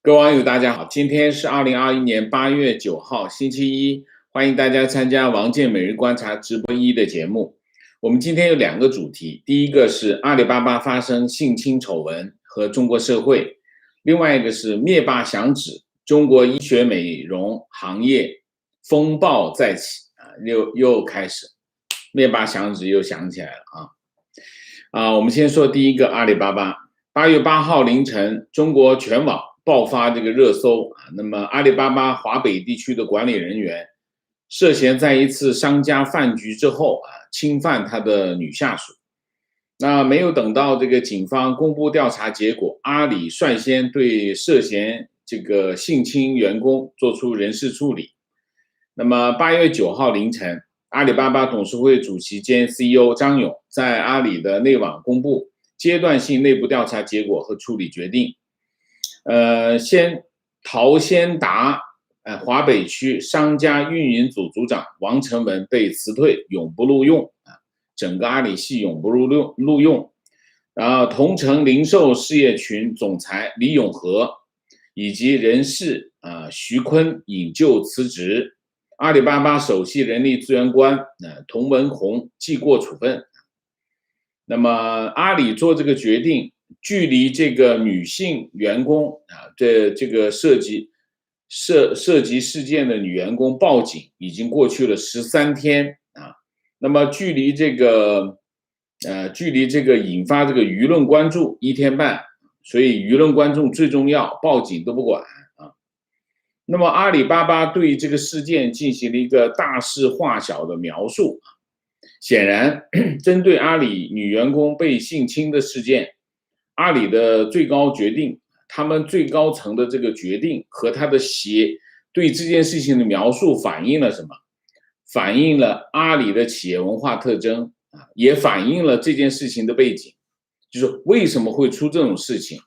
各位网友，大家好，今天是2021年8月9号，星期一，欢迎大家参加王健每日观察直播一的节目。我们今天有两个主题，第一个是阿里巴巴发生性侵丑闻和中国社会，另外一个是灭霸响指，中国医学美容行业风暴再起又开始，灭霸响指又响起来了我们先说第一个阿里巴巴，8月8号凌晨，中国全网爆发这个热搜那么阿里巴巴华北地区的管理人员涉嫌在一次商家饭局之后侵犯他的女下属。那没有等到这个警方公布调查结果，阿里率先对涉嫌这个性侵员工做出人事处理。那么8月9号凌晨，阿里巴巴董事会主席兼 CEO 张勇在阿里的内网公布阶段性内部调查结果和处理决定。陶先达华北区商家运营组组长王成文被辞退，永不录用整个阿里系永不录用。然后同城零售事业群总裁李永和以及人事徐坤引咎辞职，阿里巴巴首席人力资源官童文红记过处分。那么阿里做这个决定，距离这个女性员工的这个涉及事件的女员工报警已经过去了13天那么距离这个引发这个舆论关注1天半，所以舆论关注最重要，报警都不管那么阿里巴巴对这个事件进行了一个大事化小的描述显然，针对阿里女员工被性侵的事件，阿里的最高决定，他们最高层的这个决定和他的对这件事情的描述反映了什么？反映了阿里的企业文化特征也反映了这件事情的背景，就是为什么会出这种事情，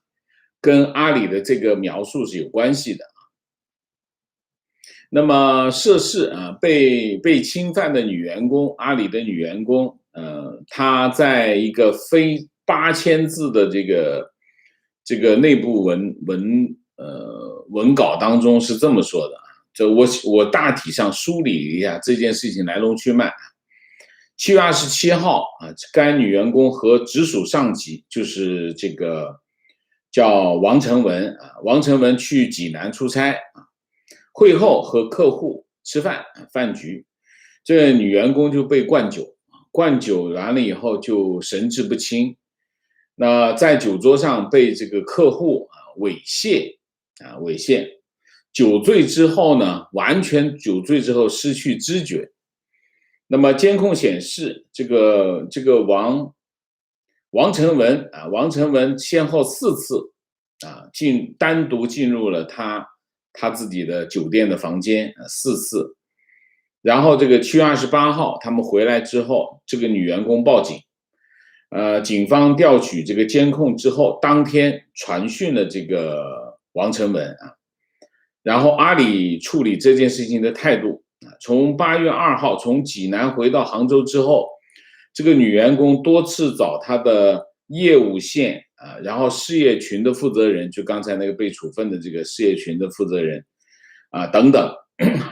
跟阿里的这个描述是有关系的。那么涉事被侵犯的女员工，阿里的女员工她在一个非8000字的这个内部文稿当中是这么说的这我大体上梳理一下这件事情来龙去脉。7月27号该女员工和直属上级就是这个叫王成文王成文去济南出差会后和客户吃饭局，这个女员工就被灌酒完了以后就神志不清，那在酒桌上被这个客户猥亵，酒醉之后呢，完全酒醉之后失去知觉。那么监控显示，这个王成文先后4次单独进入了他自己的酒店的房间4次，然后这个7月28号他们回来之后，这个女员工报警，警方调取这个监控之后，当天传讯了这个王成文然后阿里处理这件事情的态度从8月2号从济南回到杭州之后，这个女员工多次找她的业务线然后事业群的负责人，就刚才那个被处分的这个事业群的负责人等等，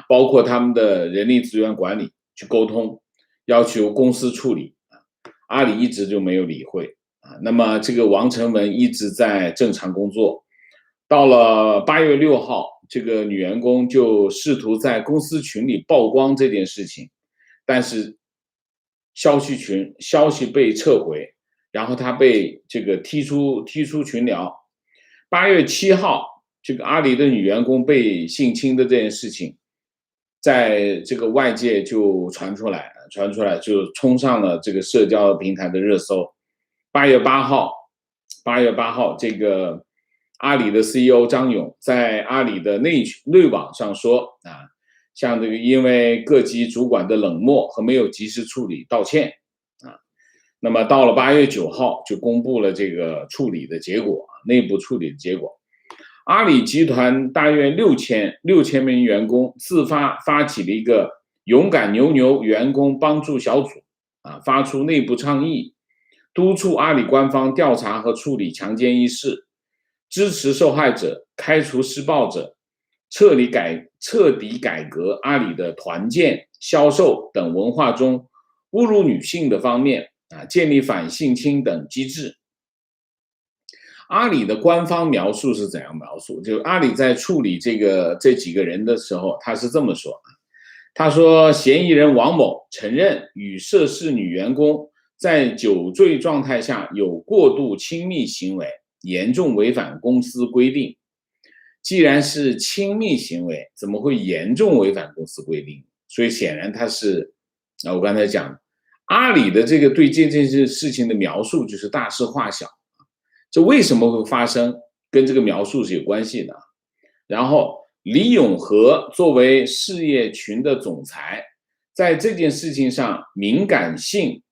包括他们的人力资源管理去沟通，要求公司处理阿里一直就没有理会那么这个王成文一直在正常工作。到了8月6号，这个女员工就试图在公司群里曝光这件事情，但是消息被撤回，然后她被这个踢出群聊。8月7号，这个阿里的女员工被性侵的这件事情，在这个外界就传出来就冲上了这个社交平台的热搜。8月8号，这个阿里的 CEO 张勇在阿里的内网上说像这个因为各级主管的冷漠和没有及时处理道歉那么到了8月9号就公布了这个处理的结果内部处理的结果。阿里集团大约6000名员工自发起了一个勇敢牛员工帮助小组发出内部倡议，督促阿里官方调查和处理强奸一事。支持受害者，开除施暴者，彻底改革阿里的团建、销售等文化中侮辱女性的方面建立反性侵等机制。阿里的官方描述是怎样描述？就阿里在处理这几个人的时候，他是这么说：他说，嫌疑人王某承认与涉事女员工在酒醉状态下有过度亲密行为，严重违反公司规定。既然是亲密行为，怎么会严重违反公司规定？所以显然他是，我刚才讲，阿里的对这件事情的描述就是大事化小。这为什么会发生，跟这个描述是有关系的。然后李永和作为事业群的总裁，在这件事情上敏感性、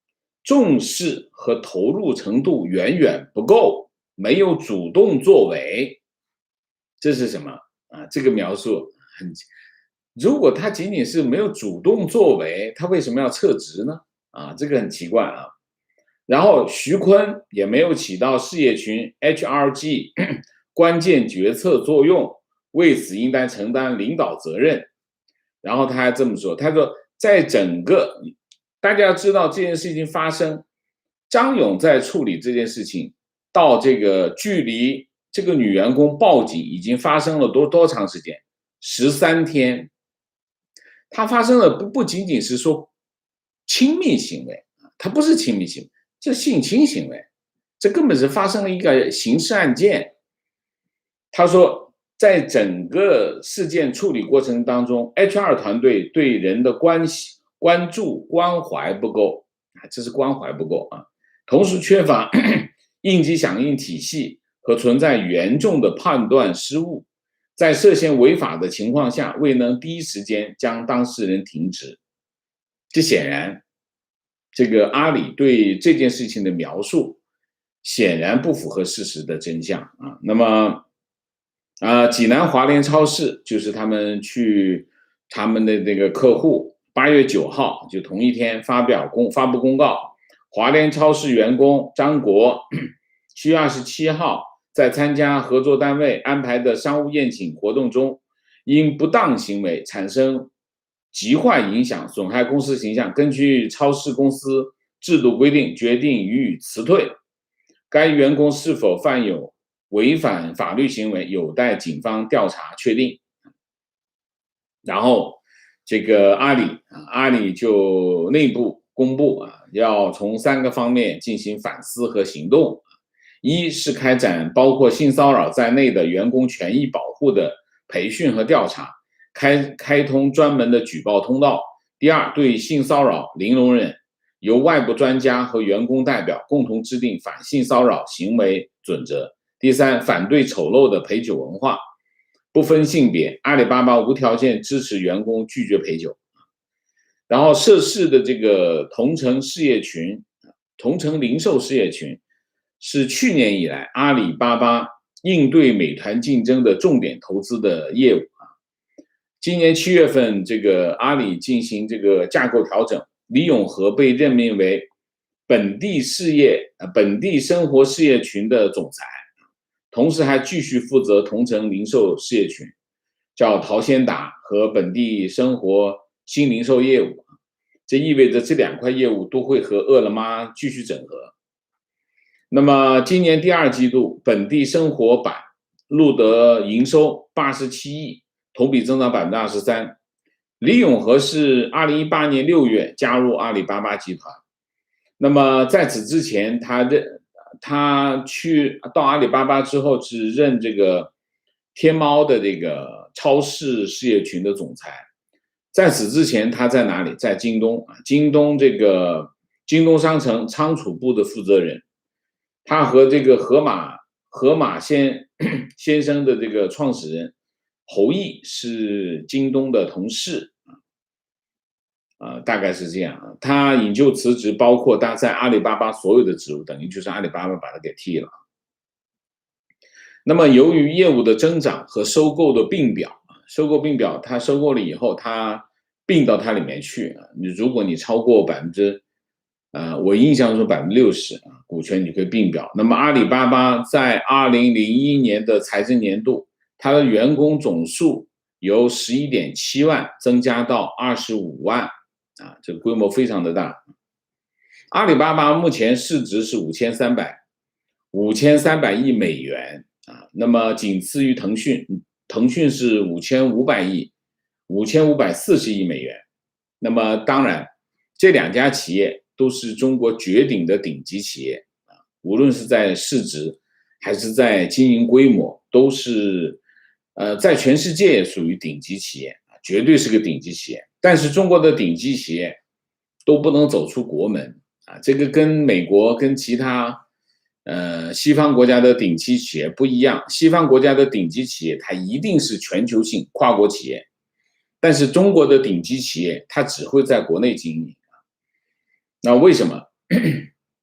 重视和投入程度远远不够，没有主动作为。这是什么这个描述如果他仅仅是没有主动作为，他为什么要撤职呢？这个很奇怪啊。然后徐坤也没有起到事业群 HRG 关键决策作用，为此应当承担领导责任。然后他还这么说，他说在整个大家要知道这件事情发生，张勇在处理这件事情到这个距离这个女员工报警已经发生了多长时间？13天。它发生的不仅仅是说亲密行为，它不是亲密行为，这性侵行为，这根本是发生了一个刑事案件。他说，在整个事件处理过程当中 ，HR 团队对人的关注、关怀不够，这是关怀不够同时缺乏应急响应体系和存在严重的判断失误，在涉嫌违法的情况下，未能第一时间将当事人停职。这显然，这个阿里对这件事情的描述显然不符合事实的真相那么济南华联超市就是他们的那个客户8月9号就同一天发布公告，华联超市员工张国7月27号在参加合作单位安排的商务宴请活动中，因不当行为产生极坏影响，损害公司形象，根据超市公司制度规定，决定予以辞退。该员工是否犯有违反法律行为，有待警方调查确定。然后这个阿里就内部公布要从3个方面进行反思和行动。一是开展包括性骚扰在内的员工权益保护的培训和调查，开通专门的举报通道。第二，对性骚扰零容忍，由外部专家和员工代表共同制定反性骚扰行为准则。第三，反对丑陋的陪酒文化，不分性别，阿里巴巴无条件支持员工拒绝陪酒。然后涉事的这个同城零售事业群是去年以来阿里巴巴应对美团竞争的重点投资的业务今年7月份，这个阿里进行这个架构调整，李永和被任命为本地生活事业群的总裁，同时还继续负责同城零售事业群，叫淘鲜达和本地生活新零售业务。这意味着这2块业务都会和饿了么继续整合。那么今年第2季度，本地生活版录得营收87亿，同比增长 23%。李永和是2018年6月加入阿里巴巴集团。那么在此之前，他去到阿里巴巴之后，只任这个天猫的这个超市事业群的总裁。在此之前，他在哪里？在京东商城仓储部的负责人。他和这个盒马先生的这个创始人侯毅是京东的同事大概是这样他引咎辞职，包括他在阿里巴巴所有的职务，等于就是阿里巴巴把他给替了。那么由于业务的增长和收购并表，他收购了以后，他并到它里面去如果你超过我印象中60%，股权你可以并表。那么阿里巴巴在2001年的财政年度，它的员工总数由11.7万增加到25万啊，这个规模非常的大。阿里巴巴目前市值是5300亿美元啊，那么仅次于腾讯，腾讯是5500亿，5540亿美元。那么当然，这两家企业都是中国绝顶的顶级企业啊，无论是在市值还是在经营规模，都是在全世界也属于顶级企业，绝对是个顶级企业。但是中国的顶级企业都不能走出国门啊，这个跟美国跟其他西方国家的顶级企业不一样。西方国家的顶级企业它一定是全球性跨国企业，但是中国的顶级企业它只会在国内经营。那为什么？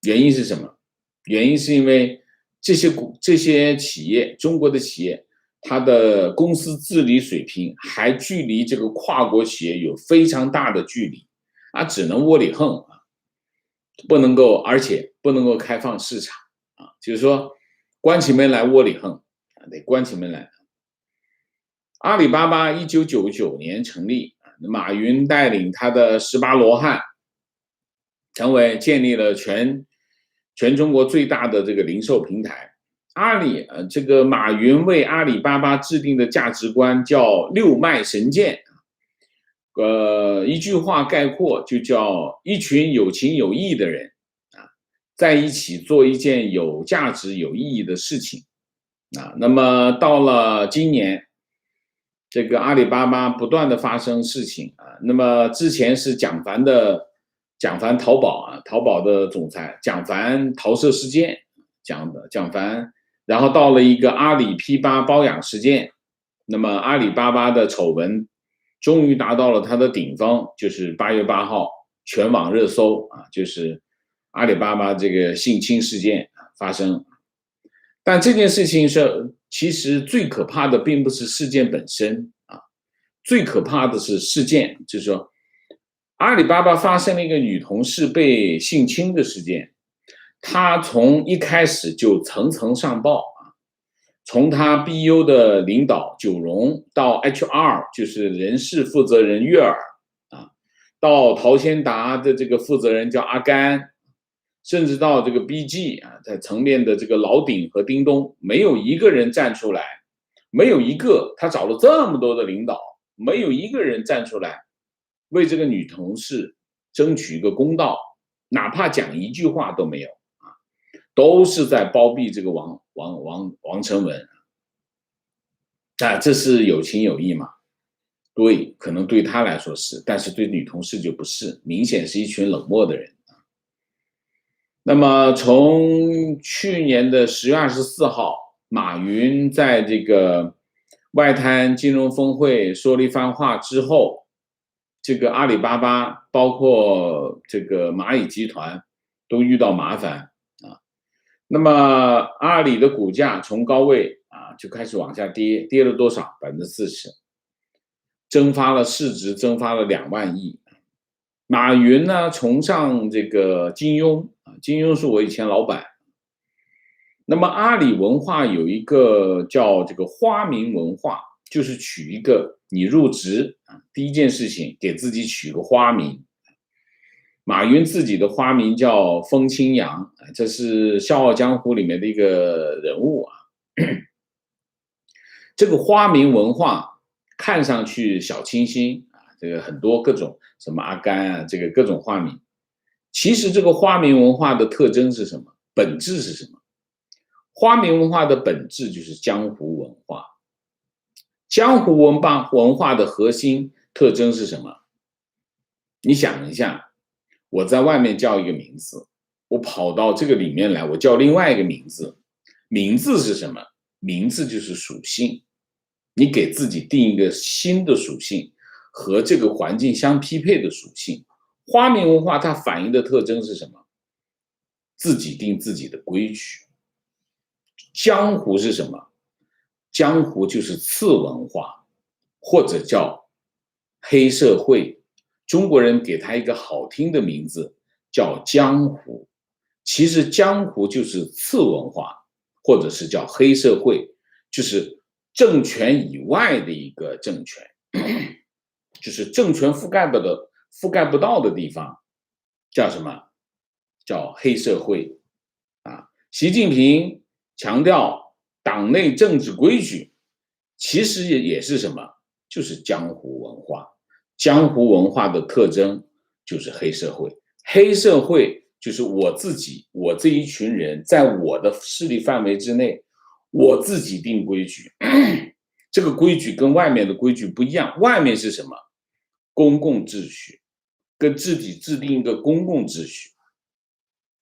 原因是什么？原因是因为这些企业，中国的企业，它的公司治理水平还距离这个跨国企业有非常大的距离啊，只能窝里横啊，不能够，而且不能够开放市场啊，就是说关起门来窝里横啊，得关起门来。阿里巴巴1999年成立，马云带领他的18罗汉，建立了全中国最大的这个零售平台。这个马云为阿里巴巴制定的价值观叫六脉神剑，一句话概括就叫一群有情有义的人啊，在一起做一件有价值有意义的事情啊。那么到了今年，这个阿里巴巴不断的发生事情啊。那么之前是蒋凡淘宝啊，淘宝的总裁蒋凡桃色事件，蒋凡，然后到了一个阿里 P8 包养事件。那么阿里巴巴的丑闻终于达到了它的顶峰，就是8月8号全网热搜啊，就是阿里巴巴这个性侵事件发生。但这件事情其实最可怕的并不是事件本身啊，最可怕的是事件，就是说阿里巴巴发生了一个女同事被性侵的事件，她从一开始就层层上报啊，从她 BU 的领导九荣到 HR 就是人事负责人月儿啊，到淘鲜达的这个负责人叫阿甘，甚至到这个 BG 啊，在层面的这个老顶和叮咚，没有一个人站出来，没有一个，他找了这么多的领导，没有一个人站出来为这个女同事争取一个公道，哪怕讲一句话都没有啊，都是在包庇这个王成文啊，这是有情有义嘛？对，可能对他来说是，但是对女同事就不是，明显是一群冷漠的人。那么从去年的10月24号，马云在这个外滩金融峰会说了一番话之后，这个阿里巴巴包括这个蚂蚁集团都遇到麻烦啊。那么阿里的股价从高位啊就开始往下跌，跌了多少？40%，市值蒸发了2万亿。马云呢崇尚这个金庸啊，金庸是我以前老板。那么阿里文化有一个叫这个花名文化，就是取一个你入职啊，第一件事情给自己取个花名。马云自己的花名叫风清扬，这是《笑傲江湖》里面的一个人物啊。这个花名文化看上去小清新啊，这个很多各种什么阿甘啊，这个各种花名。其实这个花名文化的特征是什么？本质是什么？花名文化的本质就是江湖文化。江湖文化的核心特征是什么？你想一下，我在外面叫一个名字，我跑到这个里面来，我叫另外一个名字。名字是什么？名字就是属性。你给自己定一个新的属性，和这个环境相匹配的属性。花名文化它反映的特征是什么？自己定自己的规矩。江湖是什么？江湖就是次文化，或者叫黑社会。中国人给它一个好听的名字，叫江湖。其实江湖就是次文化，或者是叫黑社会，就是政权以外的一个政权，就是政权覆盖不到的地方，叫什么？叫黑社会啊。习近平强调党内政治规矩，其实也是什么？就是江湖文化。江湖文化的特征就是黑社会，黑社会就是我自己，我这一群人在我的势力范围之内，我自己定规矩。这个规矩跟外面的规矩不一样，外面是什么？公共秩序，跟自己制定一个公共秩序，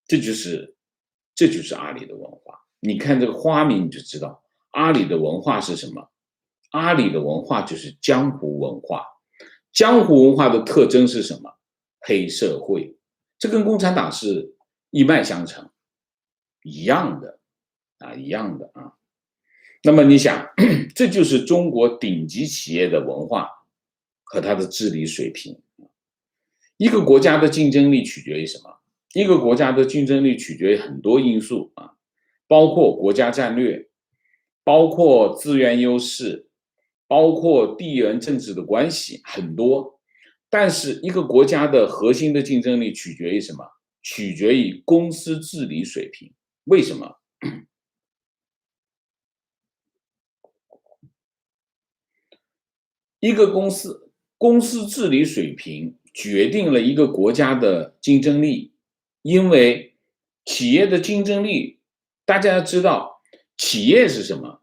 这就是阿里的文化。你看这个花名你就知道，阿里的文化是什么？阿里的文化就是江湖文化。江湖文化的特征是什么？黑社会。这跟共产党是一脉相承，一样的一样的啊。那么你想，这就是中国顶级企业的文化和它的治理水平。一个国家的竞争力取决于什么？一个国家的竞争力取决于很多因素包括国家战略，包括资源优势，包括地缘政治的关系，很多。但是一个国家的核心的竞争力取决于什么？取决于公司治理水平。为什么？一个公司治理水平决定了一个国家的竞争力。因为企业的竞争力，大家要知道，企业是什么？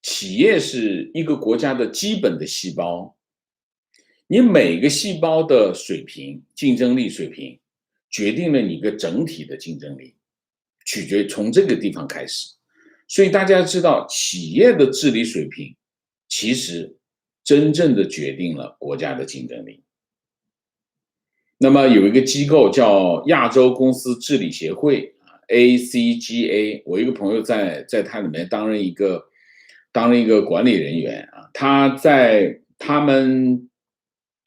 企业是一个国家的基本的细胞。你每个细胞的水平，竞争力水平，决定了你一个整体的竞争力，取决于从这个地方开始。所以大家知道，企业的治理水平，其实真正的决定了国家的竞争力。那么有一个机构叫亚洲公司治理协会 ACGA， 我一个朋友在它里面担任一个管理人员他们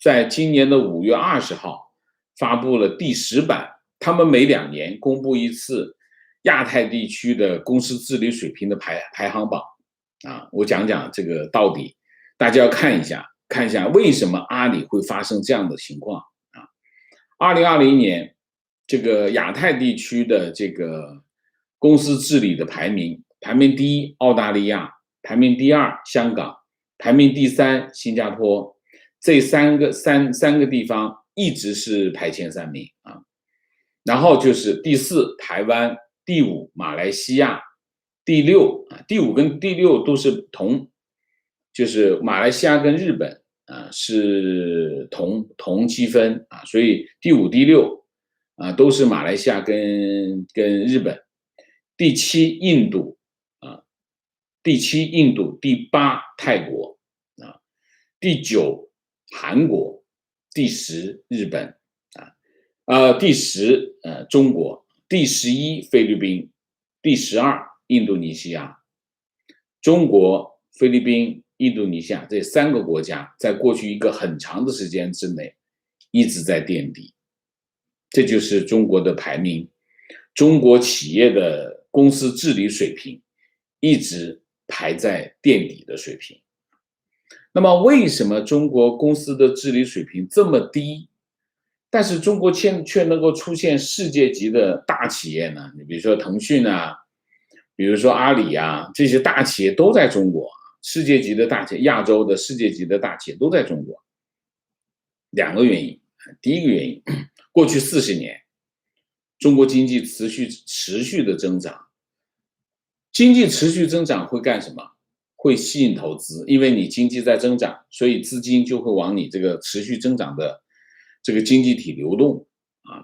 在今年的5月20号发布了第10版，他们每2年公布一次亚太地区的公司治理水平的排行榜我讲讲这个到底，大家要看一下为什么阿里会发生这样的情况2020年，这个亚太地区的这个公司治理的排名第1澳大利亚，排名第2香港，排名第3新加坡，这三个地方一直是排前3名然后就是第4台湾，第5马来西亚，第5跟第6都是就是马来西亚跟日本是同积分所以第5、第6都是马来西亚跟日本，第7印度第8泰国第9韩国，第10日本第10中国，第11菲律宾，第12印度尼西亚。中国、菲律宾、印度尼西亚这3个国家在过去一个很长的时间之内一直在垫底，这就是中国的排名。中国企业的公司治理水平一直排在垫底的水平。那么为什么中国公司的治理水平这么低，但是中国却能够出现世界级的大企业呢？你比如说腾讯比如说阿里这些大企业都在中国，世界级的大企业，亚洲的世界级的大企业都在中国。2个原因。第一个原因，过去40年，中国经济持续的增长。经济持续增长会干什么？会吸引投资，因为你经济在增长，所以资金就会往你这个持续增长的这个经济体流动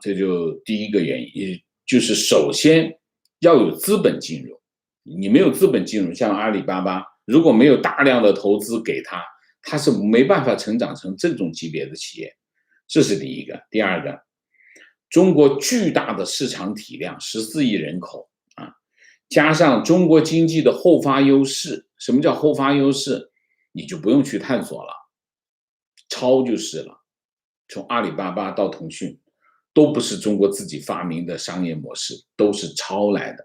这就第一个原因，也就是首先要有资本进入。你没有资本进入，像阿里巴巴，如果没有大量的投资给它是没办法成长成这种级别的企业。这是第一个。第二个，中国巨大的市场体量，14亿人口加上中国经济的后发优势。什么叫后发优势？你就不用去探索了，抄就是了。从阿里巴巴到腾讯，都不是中国自己发明的商业模式，都是抄来的。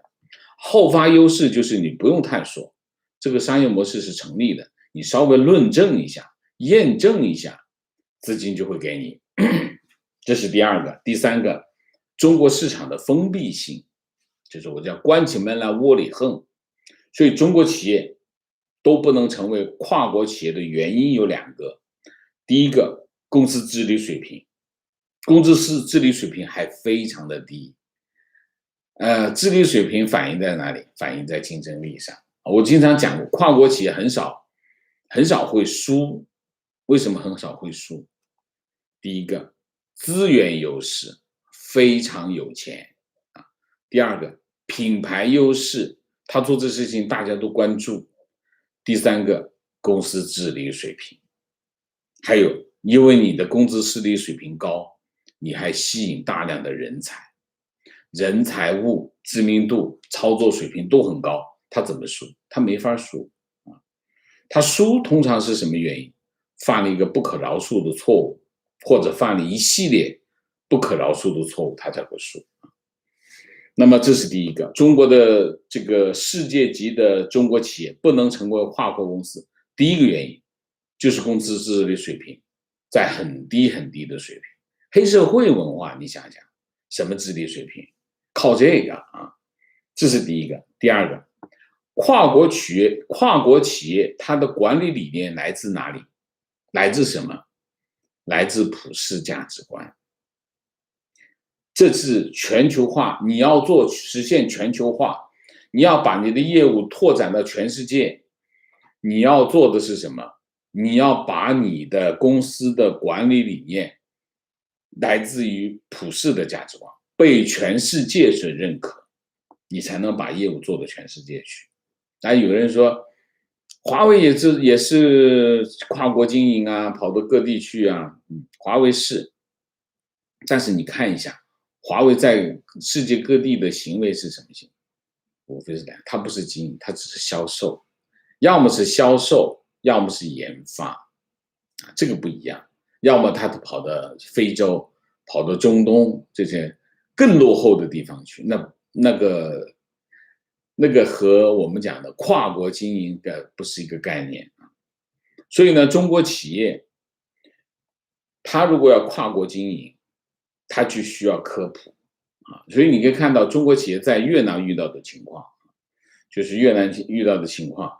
后发优势就是你不用探索，这个商业模式是成立的，你稍微论证一下、验证一下，资金就会给你。这是第二个。第三个，中国市场的封闭性，就是我叫关起门来窝里横。所以中国企业都不能成为跨国企业的原因有2个。第一个，公司治理水平，公司治理水平还非常的低。治理水平反映在哪里？反映在竞争力上。我经常讲过，跨国企业很少会输。为什么很少会输？第一个，资源优势，非常有钱啊。第二个，品牌优势，他做这事情大家都关注。第三个，公司治理水平。还有，因为你的公司治理水平高，你还吸引大量的人才，人财物、知名度、操作水平都很高，他怎么输？他没法输啊！他输通常是什么原因？犯了一个不可饶恕的错误，或者犯了一系列不可饶恕的错误，他才会输。那么这是第一个，中国的这个世界级的中国企业不能成为跨国公司，第一个原因就是公司治理水平在很低很低的水平。黑社会文化，你想想，什么治理水平？靠这个啊，这是第一个。第二个，跨国企业它的管理理念来自哪里？来自什么？来自普世价值观。这是全球化，你要实现全球化，你要把你的业务拓展到全世界，你要做的是什么？你要把你的公司的管理理念来自于普世的价值观，被全世界所认可，你才能把业务做到全世界去。有人说华为也是跨国经营啊，跑到各地去啊。华为是，但是你看一下华为在世界各地的行为是什么行为？无非是这样，它不是经营，它只是销售，要么是销售，要么是研发，这个不一样。要么它跑到非洲，跑到中东这些更落后的地方去，那个和我们讲的跨国经营的不是一个概念啊。所以呢，中国企业它如果要跨国经营，它就需要科普啊。所以你可以看到中国企业在越南遇到的情况，就是越南遇到的情况，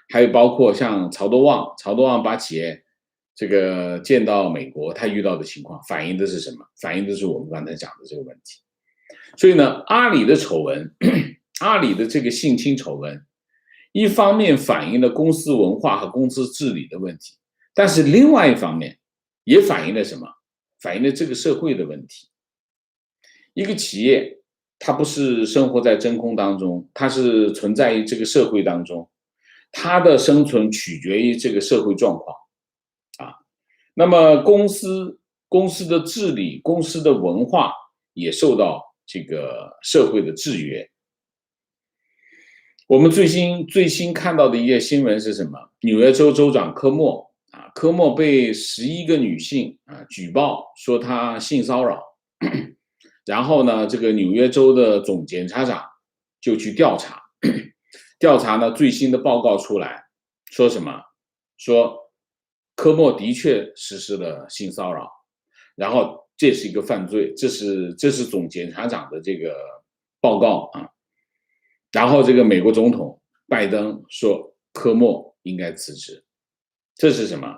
还有包括像曹德旺把企业这个建到美国，他遇到的情况反映的是什么？反映的是我们刚才讲的这个问题。所以呢，阿里的丑闻，阿里的这个性侵丑闻，一方面反映了公司文化和公司治理的问题，但是另外一方面也反映了什么？反映了这个社会的问题。一个企业它不是生活在真空当中，它是存在于这个社会当中，它的生存取决于这个社会状况啊。那么公司的治理，公司的文化也受到这个社会的制约。我们最新看到的一个新闻是什么？纽约州州长科莫啊，科莫被11个女性举报说他性骚扰，然后呢，这个纽约州的总检察长就去调查，调查呢最新的报告出来，说什么？说科莫的确实施了性骚扰，然后这是一个犯罪，这是总检察长的这个报告啊。然后这个美国总统拜登说科莫应该辞职，这是什么？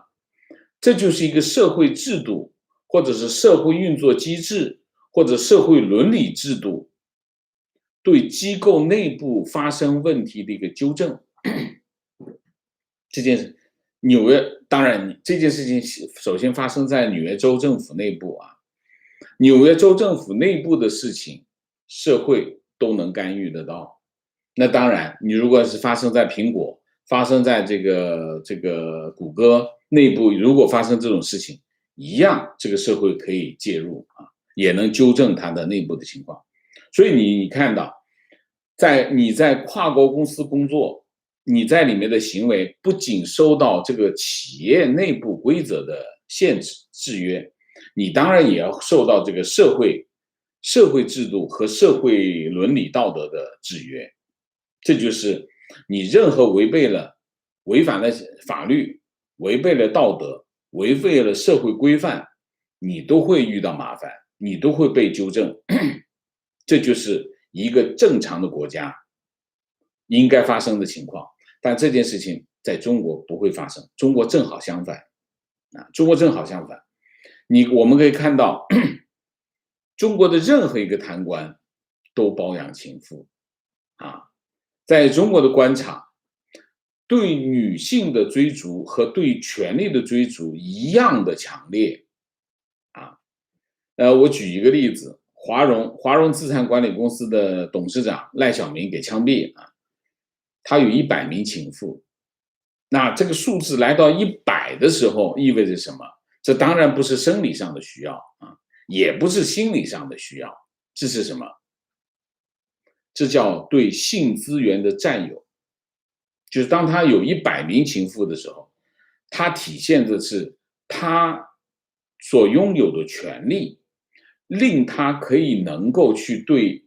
这就是一个社会制度，或者是社会运作机制，或者社会伦理制度对机构内部发生问题的一个纠正。这件事，当然这件事情首先发生在纽约州政府内部啊，纽约州政府内部的事情，社会都能干预得到。那当然，你如果是发生在苹果，发生在这个谷歌内部，如果发生这种事情，一样这个社会可以介入啊，也能纠正它的内部的情况。所以你看到，你在跨国公司工作，你在里面的行为不仅受到这个企业内部规则的限制制约，你当然也要受到这个社会社会制度和社会伦理道德的制约。这就是你任何违反了法律、违背了道德、违背了社会规范，你都会遇到麻烦，你都会被纠正。这就是一个正常的国家应该发生的情况。但这件事情在中国不会发生，中国正好相反中国正好相反。我们可以看到，中国的任何一个贪官都包养情妇在中国的官场，对女性的追逐和对权力的追逐一样的强烈我举一个例子，华融资产管理公司的董事长赖小民给枪毙他有100名情妇。那这个数字来到100的时候，意味着什么？这当然不是生理上的需要也不是心理上的需要，这是什么？这叫对性资源的占有。就是当他有100名情妇的时候，他体现的是他所拥有的权利，令他可以能够去对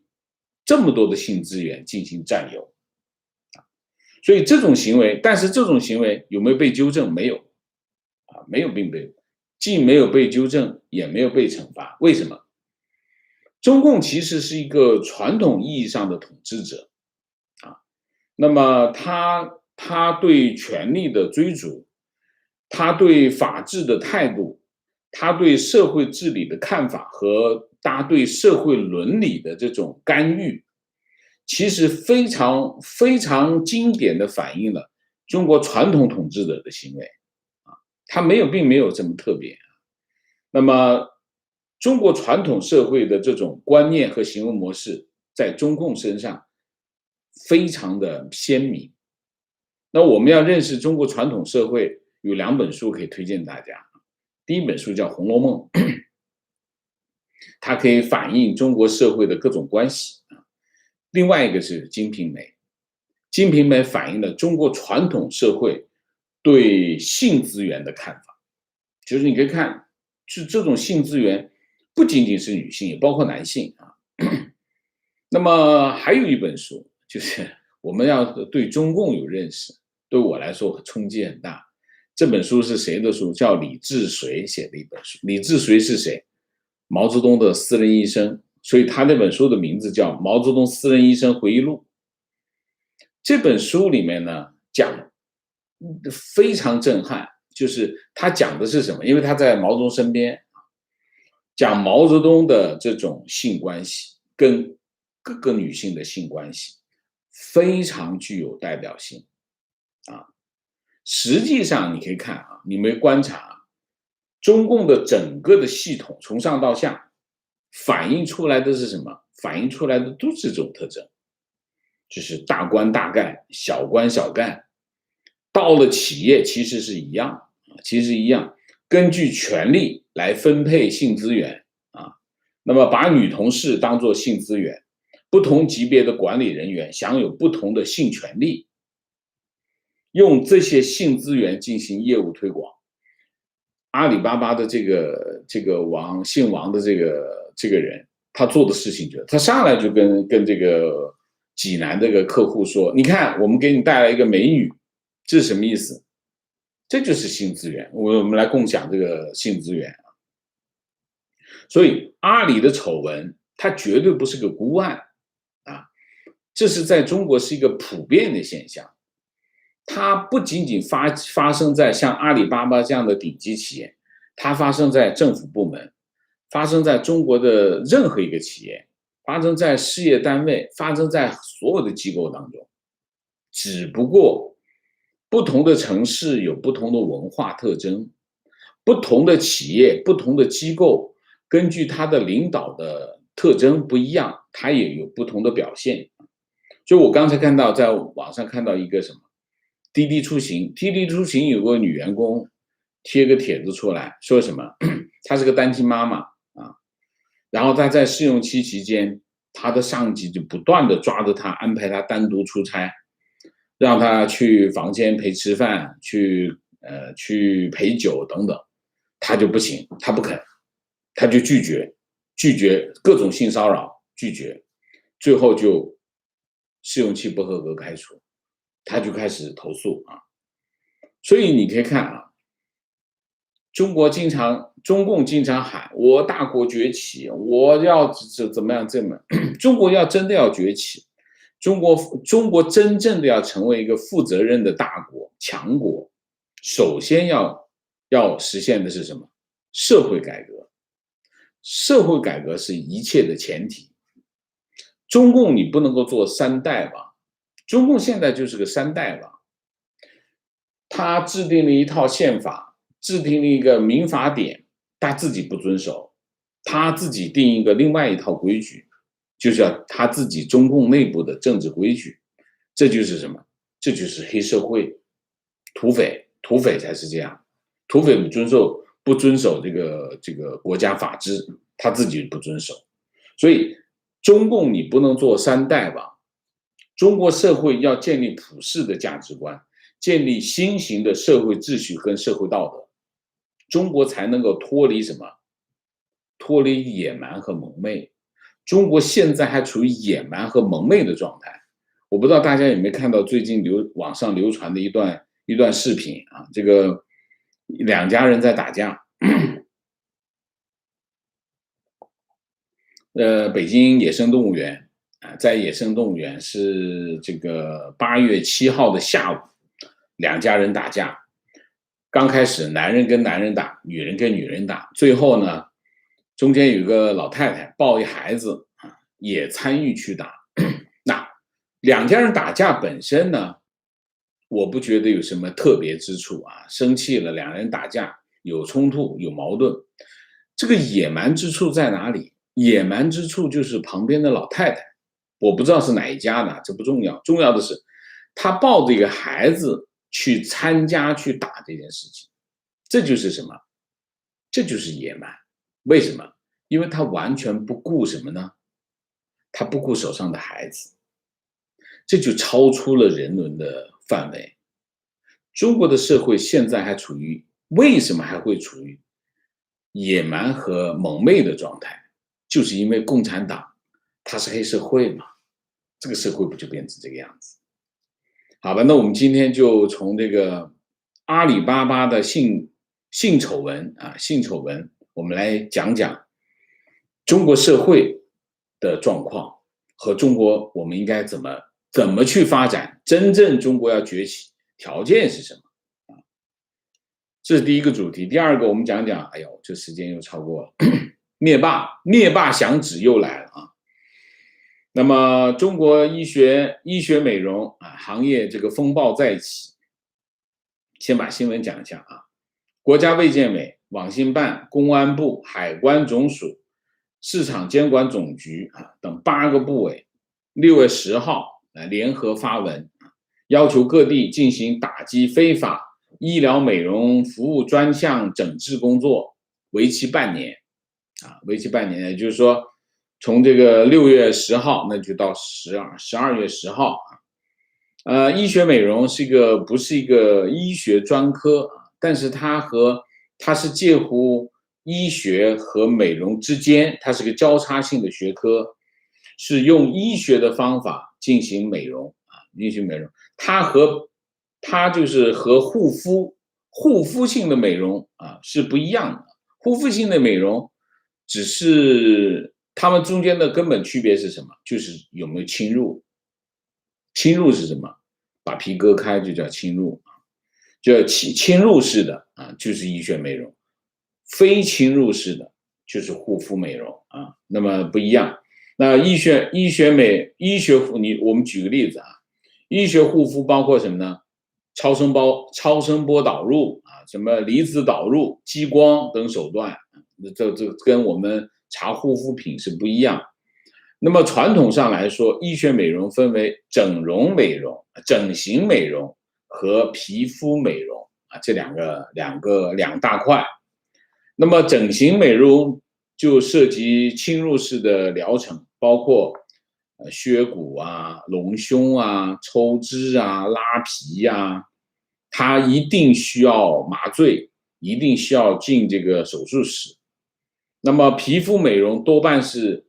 这么多的性资源进行占有所以这种行为，但是这种行为有没有被纠正？没有没有既没有被纠正，也没有被惩罚。为什么？中共其实是一个传统意义上的统治者那么他对权力的追逐，他对法治的态度，他对社会治理的看法和他对社会伦理的这种干预，其实非常经典的反映了中国传统统治者的行为他并没有这么特别那么中国传统社会的这种观念和行为模式在中共身上非常的鲜明。那我们要认识中国传统社会，有2本书可以推荐大家。第一本书叫《红楼梦》，它可以反映中国社会的各种关系另外一个是《金瓶梅》，《金瓶梅》反映了中国传统社会对性资源的看法，就是你可以看，这种性资源不仅仅是女性，也包括男性那么还有一本书，就是我们要对中共有认识，对我来说冲击很大。这本书是谁的书？叫李志绥写的一本书。李志绥是谁？毛泽东的私人医生，所以他那本书的名字叫《毛泽东私人医生回忆录》。这本书里面呢，讲非常震撼，就是他讲的是什么？因为他在毛泽东身边，讲毛泽东的这种性关系跟各个女性的性关系，非常具有代表性实际上你可以看你们观察中共的整个的系统从上到下反映出来的是什么？反映出来的都是这种特征，就是大官大干，小官小干。到了企业其实是一样，根据权力来分配性资源那么把女同事当作性资源，不同级别的管理人员享有不同的性权利，用这些性资源进行业务推广。阿里巴巴的这个姓王的这个人，他做的事情他上来就跟这个济南这个客户说，你看我们给你带来一个美女，这是什么意思？这就是性资源，我们来共享这个性资源所以阿里的丑闻它绝对不是个孤案这是在中国是一个普遍的现象。它不仅仅发生在像阿里巴巴这样的顶级企业，它发生在政府部门，发生在中国的任何一个企业，发生在事业单位，发生在所有的机构当中。只不过不同的城市有不同的文化特征，不同的企业、不同的机构，根据它的领导的特征不一样，它也有不同的表现。所以我刚才在网上看到一个什么滴滴出行有个女员工贴个帖子出来，说什么她是个单亲妈妈然后她在试用期期间，她的上级就不断的抓着她，安排她单独出差，让她去房间陪吃饭，去陪酒等等，她就不行，她不肯，她就拒绝拒绝各种性骚扰，拒绝，最后就试用期不合格开除，他就开始投诉啊。所以你可以看啊，中共经常喊我大国崛起，我要怎么样这么，中国要真的要崛起，中国真正的要成为一个负责任的大国强国，首先要实现的是什么？社会改革。社会改革是一切的前提。中共你不能够做三代王，中共现在就是个三代王。他制定了一套宪法，制定了一个民法典，他自己不遵守，他自己定一个另外一套规矩，就是要他自己中共内部的政治规矩。这就是什么？这就是黑社会、土匪才是这样。土匪不遵守这个国家法治，他自己不遵守。所以中共你不能做三代王，中国社会要建立普世的价值观，建立新型的社会秩序跟社会道德，中国才能够脱离什么？脱离野蛮和蒙昧。中国现在还处于野蛮和蒙昧的状态。我不知道大家有没有看到最近网上流传的一段视频啊，这个两家人在打架。北京野生动物园啊，在野生动物园是这个8月7号的下午，两家人打架。刚开始男人跟男人打，女人跟女人打，最后呢，中间有个老太太抱一孩子啊，也参与去打。那两家人打架本身呢，我不觉得有什么特别之处啊，生气了，两人打架有冲突有矛盾，这个野蛮之处在哪里？野蛮之处就是旁边的老太太，我不知道是哪一家的，这不重要，重要的是他抱着一个孩子去参加去打这件事情，这就是什么？这就是野蛮。为什么？因为他完全不顾什么呢？他不顾手上的孩子，这就超出了人伦的范围。中国的社会现在还处于，为什么还会处于野蛮和蒙昧的状态？就是因为共产党它是黑社会嘛，这个社会不就变成这个样子？好吧，那我们今天就从这个阿里巴巴的性丑闻啊，性丑闻，我们来讲讲中国社会的状况和中国我们应该怎么去发展，真正中国要崛起条件是什么？这是第一个主题。第二个，我们讲讲，哎呦，这时间又超过了。灭霸响指又来了啊！那么，中国医学美容啊行业这个风暴再起。先把新闻讲一下啊，国家卫健委、网信办、公安部、海关总署、市场监管总局啊等8个部委，6月10号联合发文，要求各地进行打击非法医疗美容服务专项整治工作，为期半年。为期半年，也就是说，从这个6月10号，那就到12月10号啊。医学美容不是一个医学专科啊，但是它是介乎医学和美容之间，它是个交叉性的学科，是用医学的方法进行美容啊，进行美容。它就是和护肤性的美容啊是不一样的。护肤性的美容只是它们中间的根本区别是什么？就是有没有侵入。侵入是什么？把皮割开就叫侵入，就侵入式的啊，就是医学美容；非侵入式的就是护肤美容啊。那么不一样。那我们举个例子啊，医学护肤包括什么呢？超声波导入啊，什么离子导入、激光等手段。这跟我们查护肤品是不一样。那么传统上来说，医学美容分为整容美容、整形美容和皮肤美容啊，这两大块。那么整形美容就涉及侵入式的疗程，包括削骨啊、隆胸啊、抽脂啊、拉皮啊，它一定需要麻醉，一定需要进这个手术室。那么皮肤美容多半是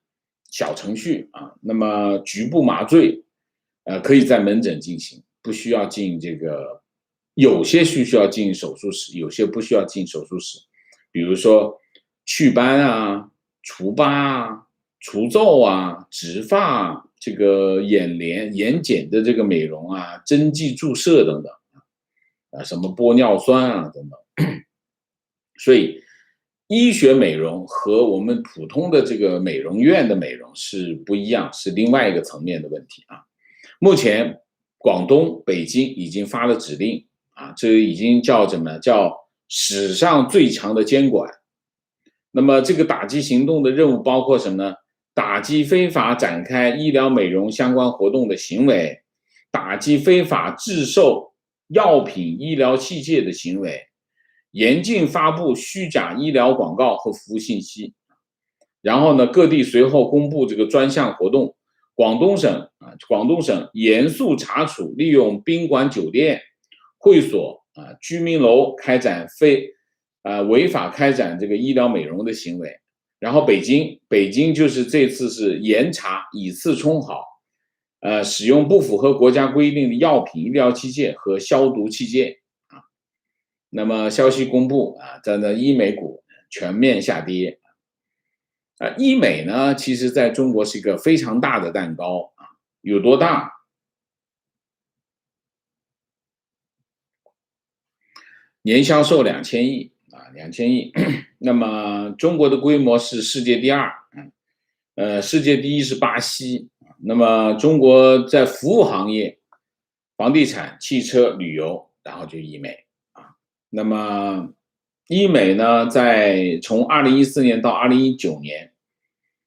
小程序啊，那么局部麻醉，可以在门诊进行，不需要进这个，有些需要进手术室，有些不需要进手术室，比如说祛斑啊、除疤啊、除皱啊、植发啊，这个眼帘、眼睑的这个美容啊、针剂注射等等什么玻尿酸啊等等。所以，医学美容和我们普通的这个美容院的美容是不一样，是另外一个层面的问题啊。目前，广东、北京已经发了指令啊，这已经叫什么？叫史上最强的监管。那么，这个打击行动的任务包括什么呢？打击非法展开医疗美容相关活动的行为，打击非法制售药品、医疗器械的行为。严禁发布虚假医疗广告和服务信息，然后呢，各地随后公布这个专项活动。广东省严肃查处利用宾馆、酒店、会所居民楼开展违法开展这个医疗美容的行为。然后北京就是这次是严查以次充好，使用不符合国家规定的药品、医疗器械和消毒器械。那么消息公布在那医美股全面下跌医美呢，其实在中国是一个非常大的蛋糕有多大？年销售2000亿2000亿。那么中国的规模是世界第二，世界第一是巴西。那么中国在服务行业，房地产、汽车、旅游，然后就医美。那么，医美呢，从2014年到2019年，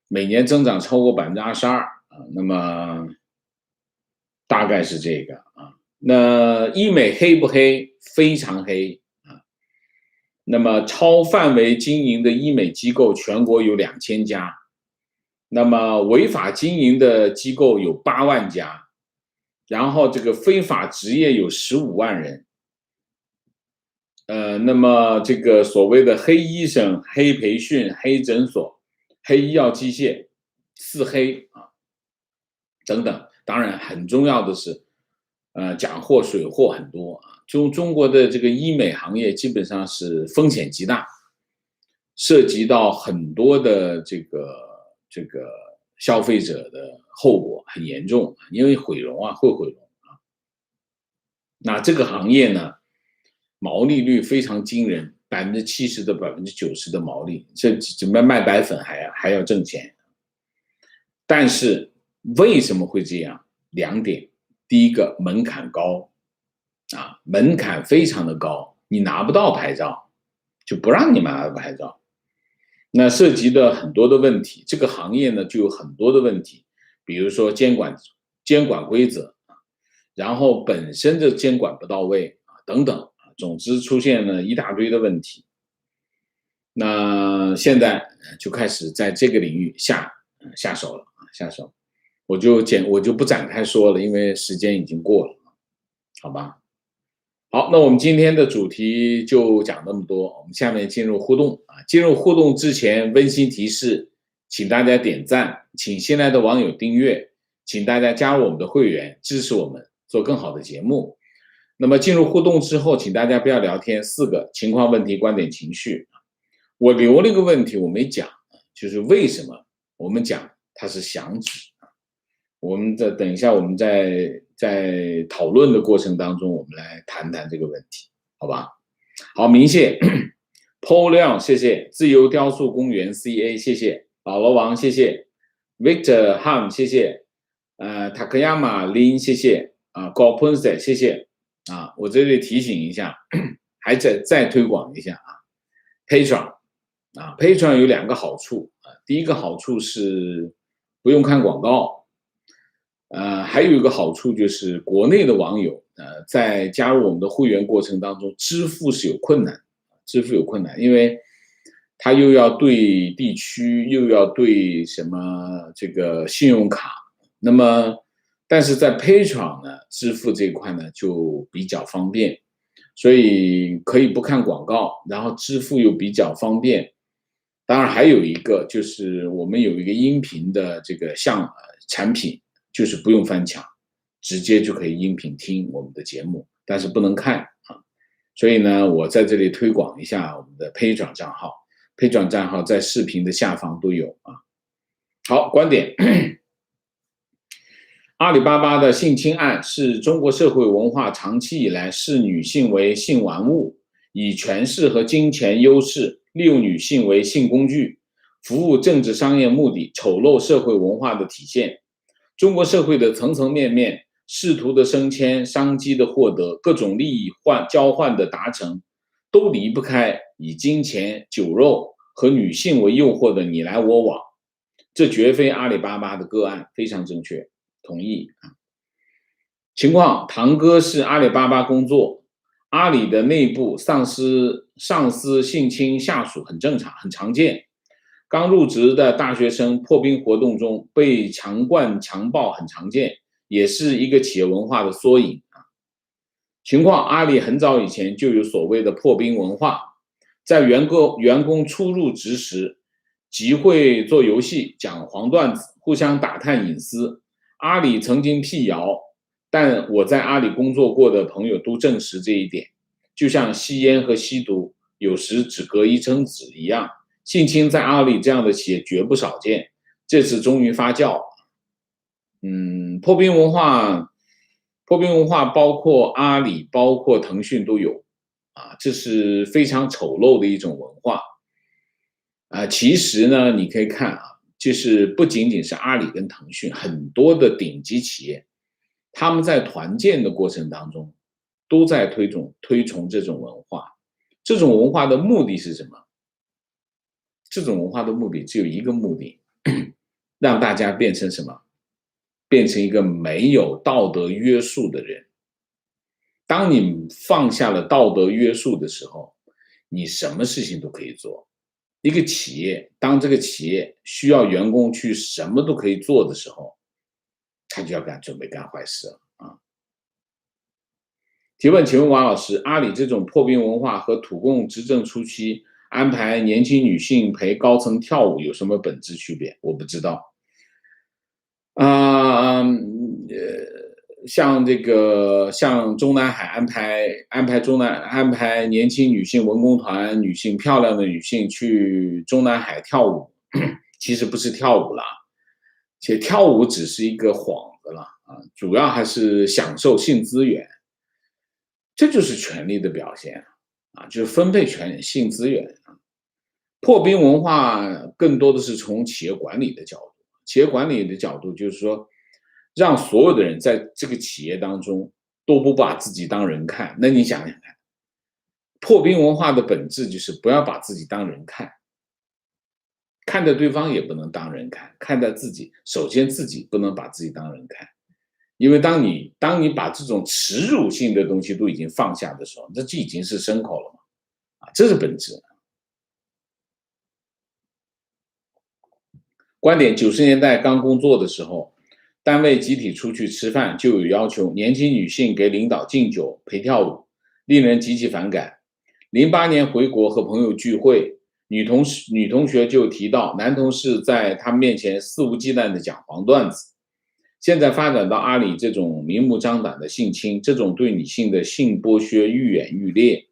每年增长超过22%那么大概是这个那医美黑不黑？非常黑那么超范围经营的医美机构全国有2000家，那么违法经营的机构有8万家，然后这个非法执业有15万人。那么这个所谓的黑医生、黑培训、黑诊所、黑医药机械、四黑等等，当然很重要的是，假货、水货很多中国的这个医美行业基本上是风险极大，涉及到很多的这个消费者的后果很严重，因为毁容会毁容那这个行业呢？毛利率非常惊人，70%到90%的毛利，这怎么卖白粉还要挣钱？但是为什么会这样？2点，第一个门槛高门槛非常的高，你拿不到牌照，就不让你拿到牌照。那涉及的很多的问题，这个行业呢就有很多的问题，比如说监管规则然后本身的监管不到位等等。总之出现了一大堆的问题，那现在就开始在这个领域下手了，我就不展开说了，因为时间已经过了，好吧？好，那我们今天的主题就讲那么多，我们下面进入互动进入互动之前，温馨提示，请大家点赞，请新来的网友订阅，请大家加入我们的会员，支持我们做更好的节目。那么进入互动之后，请大家不要聊天，4个情况、问题、观点、情绪。我留了一个问题我没讲，就是为什么我们讲它是响指我们等一下我们在讨论的过程当中，我们来谈谈这个问题，好吧？好，明谢 Paul 亮，谢谢自由雕塑公园 CA， 谢谢老罗王，谢谢 Victor Han， 谢谢Takayama Lin， 谢谢高喷仔，谢谢我这里提醒一下，还再推广一下Patreon Patreon 有2个好处第一个好处是不用看广告，还有一个好处就是国内的网友在加入我们的会员过程当中，支付有困难，因为他又要对地区，又要对什么这个信用卡，那么但是在 Patreon 呢，支付这一块呢就比较方便，所以可以不看广告，然后支付又比较方便。当然还有一个就是我们有一个音频的这个产品，就是不用翻墙，直接就可以音频听我们的节目，但是不能看啊。所以呢，我在这里推广一下我们的 Patreon 账号，Patreon 账号在视频的下方都有啊。好，观点。阿里巴巴的性侵案是中国社会文化长期以来视女性为性玩物，以权势和金钱优势利用女性为性工具，服务政治商业目的，丑陋社会文化的体现。中国社会的层层面面，仕途的升迁、商机的获得、各种利益交换的达成，都离不开以金钱、酒肉和女性为诱惑的你来我往。这绝非阿里巴巴的个案，非常正确。同意啊。情况，堂哥是阿里巴巴工作，阿里的内部上司性侵下属很正常，很常见。刚入职的大学生破冰活动中被强灌强暴很常见，也是一个企业文化的缩影啊。情况，阿里很早以前就有所谓的破冰文化，在员工初入职时，集会做游戏，讲黄段子，互相打探隐私。阿里曾经辟谣，但我在阿里工作过的朋友都证实这一点。就像吸烟和吸毒有时只隔一层纸一样，性侵在阿里这样的企业绝不少见。这次终于发酵。破冰文化包括阿里，包括腾讯都有啊，这是非常丑陋的一种文化啊。其实呢，你可以看啊。就是不仅仅是阿里跟腾讯，很多的顶级企业，他们在团建的过程当中，都在推崇这种文化。这种文化的目的是什么？这种文化的目的只有一个目的，让大家变成什么？变成一个没有道德约束的人。当你放下了道德约束的时候，你什么事情都可以做。一个企业，当这个企业需要员工去什么都可以做的时候，他就要准备干坏事了啊！提问，请问王老师，阿里这种破冰文化和土共执政初期安排年轻女性陪高层跳舞有什么本质区别？我不知道。像中南海安排年轻女性文工团、漂亮的女性去中南海跳舞，其实不是跳舞啦，且跳舞只是一个幌子了啊，主要还是享受性资源，这就是权力的表现啊，就是分配性资源啊。破冰文化更多的是从企业管理的角度。企业管理的角度就是说，让所有的人在这个企业当中都不把自己当人看。那你想想看，破冰文化的本质就是不要把自己当人看，看待对方也不能当人看，看待自己，首先自己不能把自己当人看，因为当你把这种耻辱性的东西都已经放下的时候，这就已经是牲口了嘛，啊，这是本质。观点：90年代刚工作的时候，单位集体出去吃饭就有要求年轻女性给领导敬酒陪跳舞，令人极其反感。08年回国和朋友聚会，女同学就提到男同事在他们面前肆无忌惮地讲黄段子。现在发展到阿里这种明目张胆的性侵，这种对女性的性剥削愈演愈烈。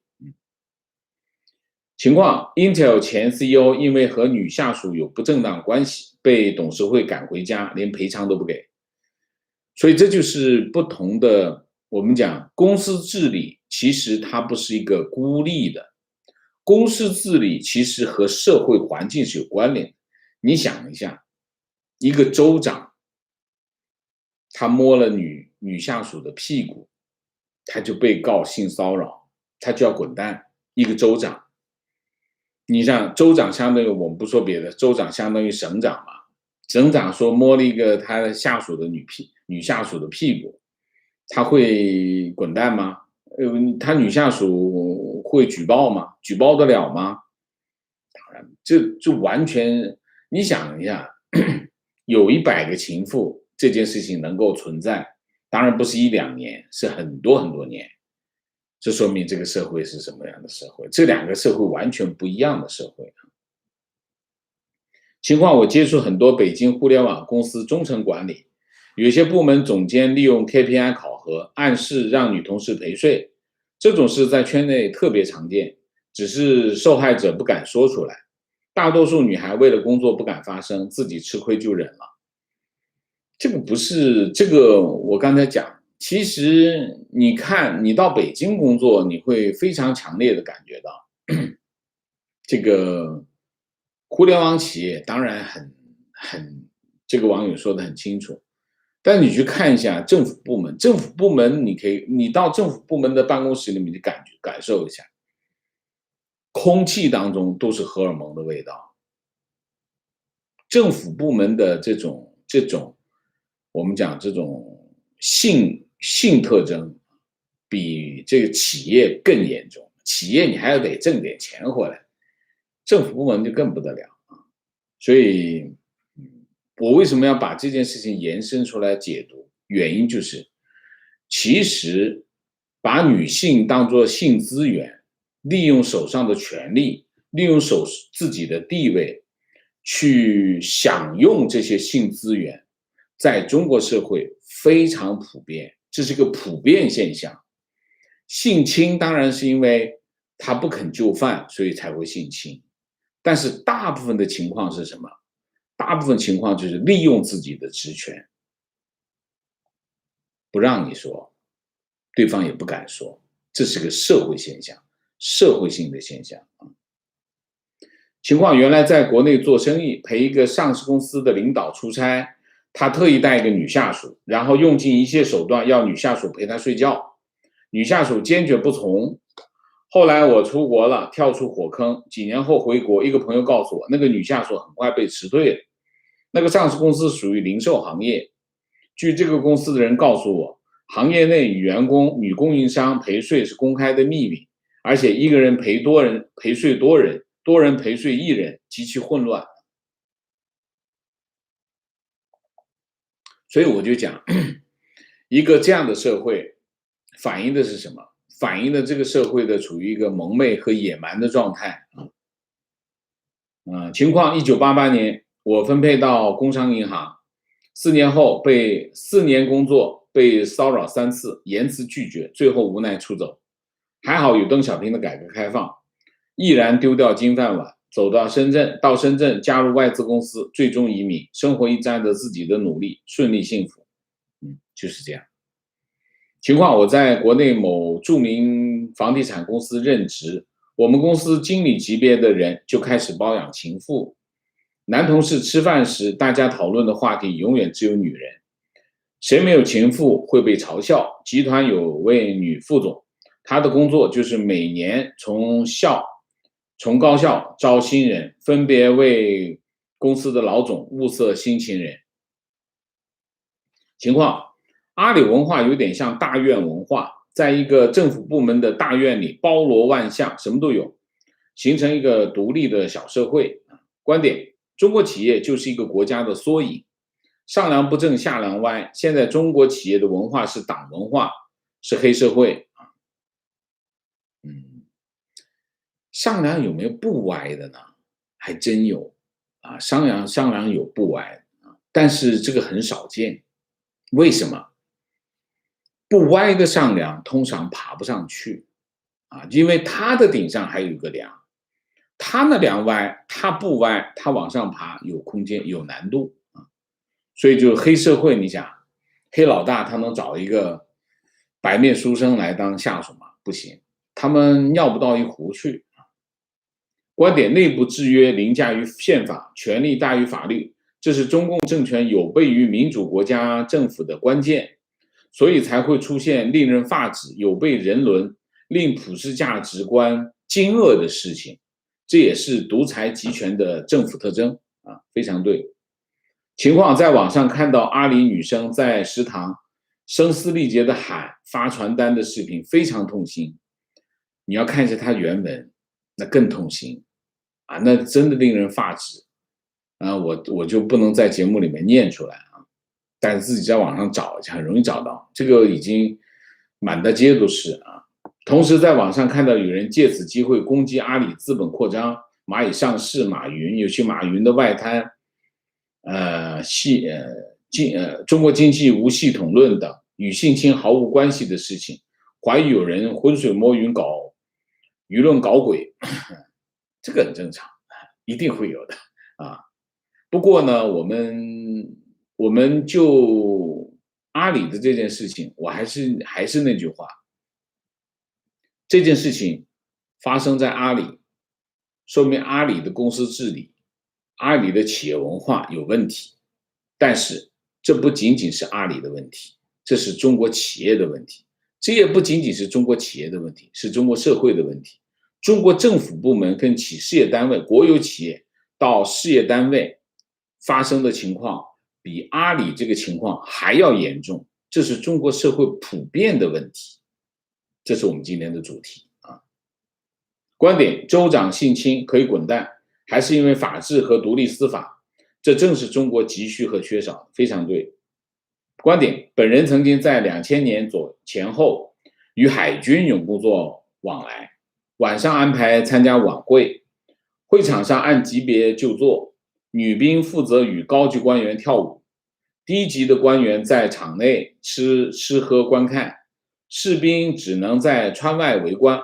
情况 ：Intel 前 CEO 因为和女下属有不正当关系，被董事会赶回家，连赔偿都不给。所以这就是不同的。我们讲公司治理，其实它不是一个孤立的，公司治理其实和社会环境是有关联的。你想一下，一个州长，他摸了女下属的屁股，他就被告性骚扰，他就要滚蛋。一个州长。你像州长相当于，我们不说别的，州长相当于省长嘛。省长说摸了一个他下属的女下属的屁股，他会滚蛋吗？他女下属会举报吗？举报得了吗？当然，这就完全，你想一下，有100个情妇，这件事情能够存在，当然不是1-2年，是很多很多年。这说明这个社会是什么样的社会？这两个社会完全不一样的社会。情况我接触很多北京互联网公司中层管理，有些部门总监利用 KPI 考核暗示让女同事陪睡，这种事在圈内特别常见，只是受害者不敢说出来。大多数女孩为了工作不敢发声，自己吃亏就忍了。这个不是这个，我刚才讲，其实你看，你到北京工作，你会非常强烈的感觉到，这个互联网企业当然很，这个网友说的很清楚，但你去看一下政府部门，政府部门你到政府部门的办公室里面去感受一下，空气当中都是荷尔蒙的味道。政府部门的这种，我们讲这种性特征，比这个企业更严重。企业你还要得挣点钱回来，政府部门就更不得了啊。所以，我为什么要把这件事情延伸出来解读？原因就是，其实把女性当作性资源，利用手上的权利，利用自己的地位，去享用这些性资源，在中国社会非常普遍，这是个普遍现象。性侵当然是因为他不肯就范，所以才会性侵。但是大部分的情况是什么？大部分情况就是利用自己的职权，不让你说，对方也不敢说，这是个社会现象，社会性的现象。情况原来在国内做生意，陪一个上市公司的领导出差，他特意带一个女下属，然后用尽一切手段要女下属陪他睡觉，女下属坚决不从。后来我出国了，跳出火坑，几年后回国，一个朋友告诉我，那个女下属很快被辞退了。那个上市公司属于零售行业，据这个公司的人告诉我，行业内女供应商陪睡是公开的秘密，而且一个人陪睡多人，多人陪睡一人，极其混乱。所以我就讲，一个这样的社会反映的是什么？反映的这个社会的处于一个蒙昧和野蛮的状态。情况1988年，我分配到工商银行，4年后4年工作被骚扰3次，严词拒绝，最后无奈出走。还好有邓小平的改革开放，毅然丢掉金饭碗，走到深圳加入外资公司，最终移民，生活一沾着自己的努力，顺利幸福。就是这样。情况我在国内某著名房地产公司任职，我们公司经理级别的人就开始包养情妇。男同事吃饭时，大家讨论的话题永远只有女人，谁没有情妇会被嘲笑。集团有位女副总，她的工作就是每年从高校招新人，分别为公司的老总物色新情人。情况阿里文化有点像大院文化，在一个政府部门的大院里，包罗万象，什么都有，形成一个独立的小社会。观点：中国企业就是一个国家的缩影，上梁不正下梁歪。现在中国企业的文化是党文化，是黑社会。上梁有没有不歪的呢？还真有啊，上梁有不歪，但是这个很少见。为什么？不歪的上梁通常爬不上去因为它的顶上还有一个梁，它那梁歪，它不歪，它往上爬有空间有难度所以就黑社会，你想黑老大他能找一个白面书生来当下属吗？不行，他们尿不到一壶去。观点：内部制约凌驾于宪法，权力大于法律，这是中共政权有悖于民主国家政府的关键，所以才会出现令人发指、有悖人伦、令普世价值观惊愕的事情。这也是独裁集权的政府特征非常对。情况在网上看到阿里女生在食堂声嘶力竭的喊发传单的视频，非常痛心。你要看一下她原文，那更痛心那真的令人发指我就不能在节目里面念出来但是自己在网上找一下，很容易找到，这个已经满大街都是同时在网上看到有人借此机会攻击阿里资本扩张，蚂蚁上市，马云，尤其马云的外滩，中国经济无系统论等与性侵毫无关系的事情，怀疑有人浑水摸鱼搞舆论搞鬼，这个很正常，一定会有的啊。不过呢，我们就阿里的这件事情，我还是那句话，这件事情发生在阿里，说明阿里的公司治理、阿里的企业文化有问题。但是这不仅仅是阿里的问题，这是中国企业的问题。这也不仅仅是中国企业的问题，是中国社会的问题。中国政府部门跟事业单位、国有企业到事业单位发生的情况，比阿里这个情况还要严重。这是中国社会普遍的问题。这是我们今天的主题啊。观点：州长性侵可以滚蛋，还是因为法治和独立司法？这正是中国急需和缺少的，非常对。观点：本人曾经在2000年前后与海军有工作往来，晚上安排参加晚会，会场上按级别就坐，女兵负责与高级官员跳舞，低级的官员在场内吃喝观看，士兵只能在窗外围观。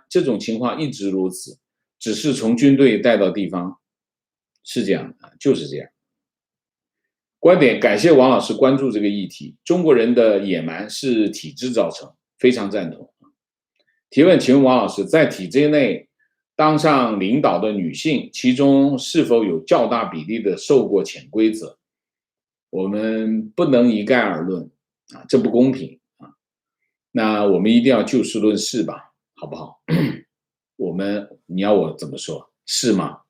这种情况一直如此，只是从军队带到地方，是这样的，就是这样。观点：感谢王老师关注这个议题。中国人的野蛮是体制造成，非常赞同。提问：请问王老师，在体制内当上领导的女性，其中是否有较大比例的受过潜规则？我们不能一概而论啊，这不公平啊。那我们一定要就事论事吧，好不好？你要我怎么说？是吗？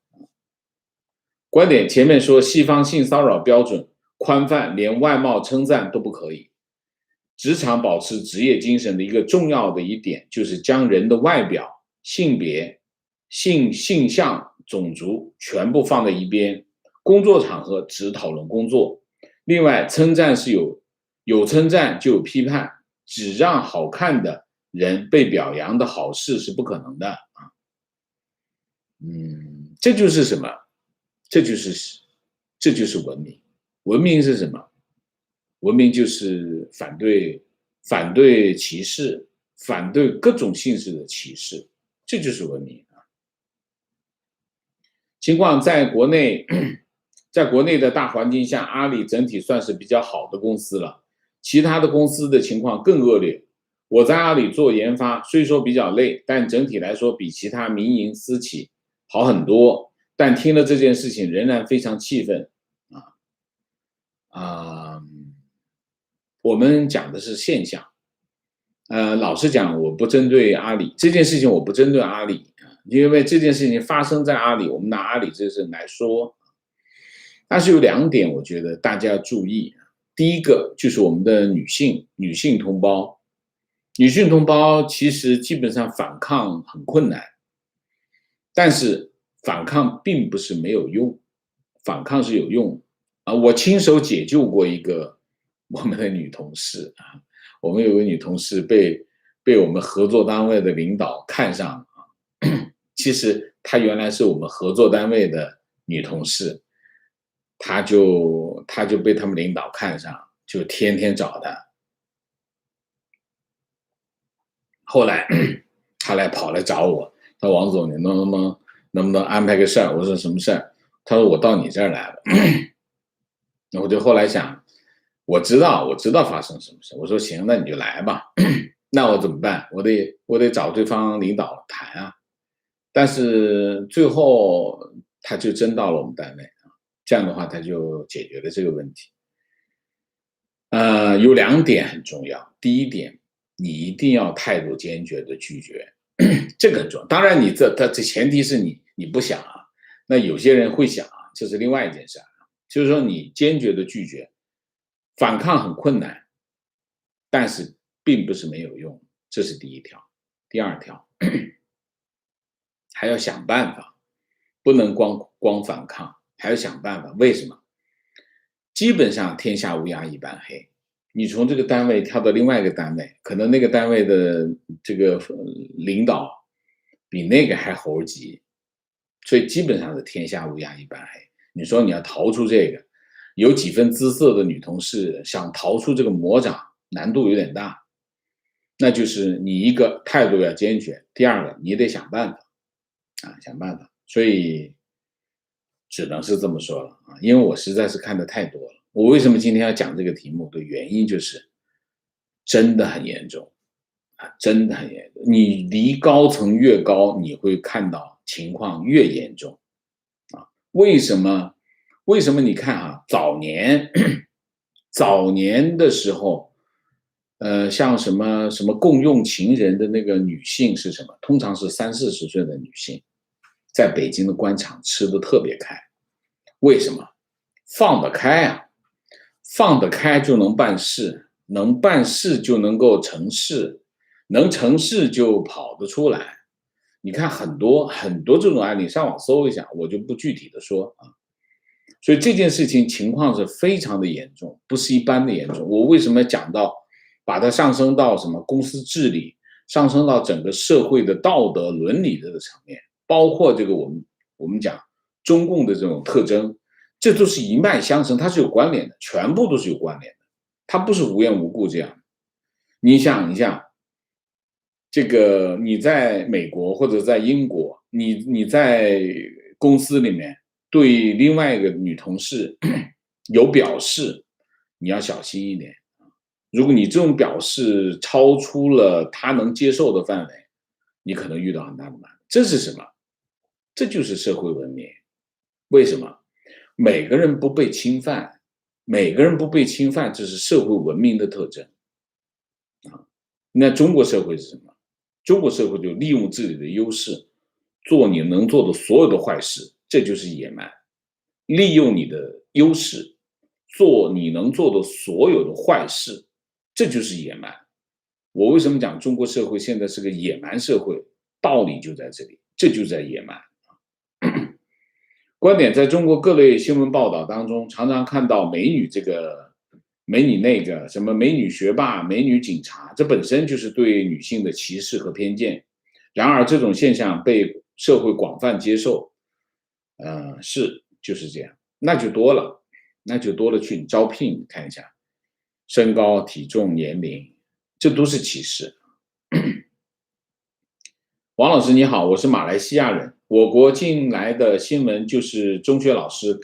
观点：前面说西方性骚扰标准宽泛，连外貌称赞都不可以。职场保持职业精神的一个重要的一点，就是将人的外表、性别、性向、种族全部放在一边，工作场合只讨论工作。另外，称赞是有称赞就有批判，只让好看的人被表扬的好事是不可能的啊。这就是什么？这就是文明。文明是什么？文明就是反对歧视，反对各种性质的歧视，这就是文明啊。情况在国内的大环境下，阿里整体算是比较好的公司了，其他的公司的情况更恶劣。我在阿里做研发，虽说比较累，但整体来说比其他民营私企好很多。但听了这件事情，仍然非常气愤我们讲的是现象，老实讲，我不针对阿里这件事情，我不针对阿里因为这件事情发生在阿里，我们拿阿里这事来说。但是有2点，我觉得大家要注意。第一个就是我们的女性同胞，其实基本上反抗很困难，但是反抗并不是没有用，反抗是有用我亲手解救过一个我们的女同事我们有个女同事被我们合作单位的领导看上其实她原来是我们合作单位的女同事，她就被他们领导看上，就天天找她。后来她跑来找我，她说王总，你能不能安排个事儿？我说什么事儿？她说我到你这儿来了。我就后来想，我知道发生什么事。我说行，那你就来吧。那我怎么办？我得找对方领导谈啊。但是最后他就真到了我们单位这样的话他就解决了这个问题。有2点很重要。第一点，你一定要态度坚决的拒绝，这个很重要。当然这前提是你不想那有些人会想这是另外一件事就是说你坚决的拒绝，反抗很困难，但是并不是没有用，这是第一条。第2条，还要想办法，不能光反抗，还要想办法。为什么？基本上天下乌鸦一般黑，你从这个单位跳到另外一个单位，可能那个单位的这个领导比那个还猴急，所以基本上是天下乌鸦一般黑。你说你要逃出这个，有几分姿色的女同事想逃出这个魔掌，难度有点大。那就是你一个态度要坚决，第二个你得想办法想办法。所以只能是这么说了因为我实在是看的太多了。我为什么今天要讲这个题目的原因就是真的很严重真的很严重。你离高层越高，你会看到情况越严重为什么？你看早年的时候，像什么共用情人的那个女性是什么？通常是30-40岁的女性，在北京的官场吃得特别开。为什么？放得开放得开就能办事，能办事就能够成事，能成事就跑得出来。你看很多这种案例，上网搜一下，我就不具体的说所以这件事情情况是非常的严重，不是一般的严重。我为什么讲到把它上升到什么公司治理，上升到整个社会的道德伦理的层面，包括这个我们讲中共的这种特征，这都是一脉相承，它是有关联的，全部都是有关联的，它不是无缘无故这样。你想一下，这个你在美国或者在英国，你在公司里面对另外一个女同事有表示，你要小心一点。如果你这种表示超出了他能接受的范围，你可能遇到很大的麻烦。这是什么？这就是社会文明。为什么？每个人不被侵犯，这是社会文明的特征那中国社会是什么？中国社会就利用自己的优势，做你能做的所有的坏事，这就是野蛮。利用你的优势，做你能做的所有的坏事，这就是野蛮。我为什么讲中国社会现在是个野蛮社会？道理就在这里，这就在野蛮。观点在中国各类新闻报道当中，常常看到美女这个、美女那个，什么美女学霸、美女警察，这本身就是对女性的歧视和偏见。然而，这种现象被社会广泛接受，就是这样，那就多了去你招聘，你看一下，身高、体重、年龄，这都是歧视。王老师你好，我是马来西亚人。我国近来的新闻就是中学老师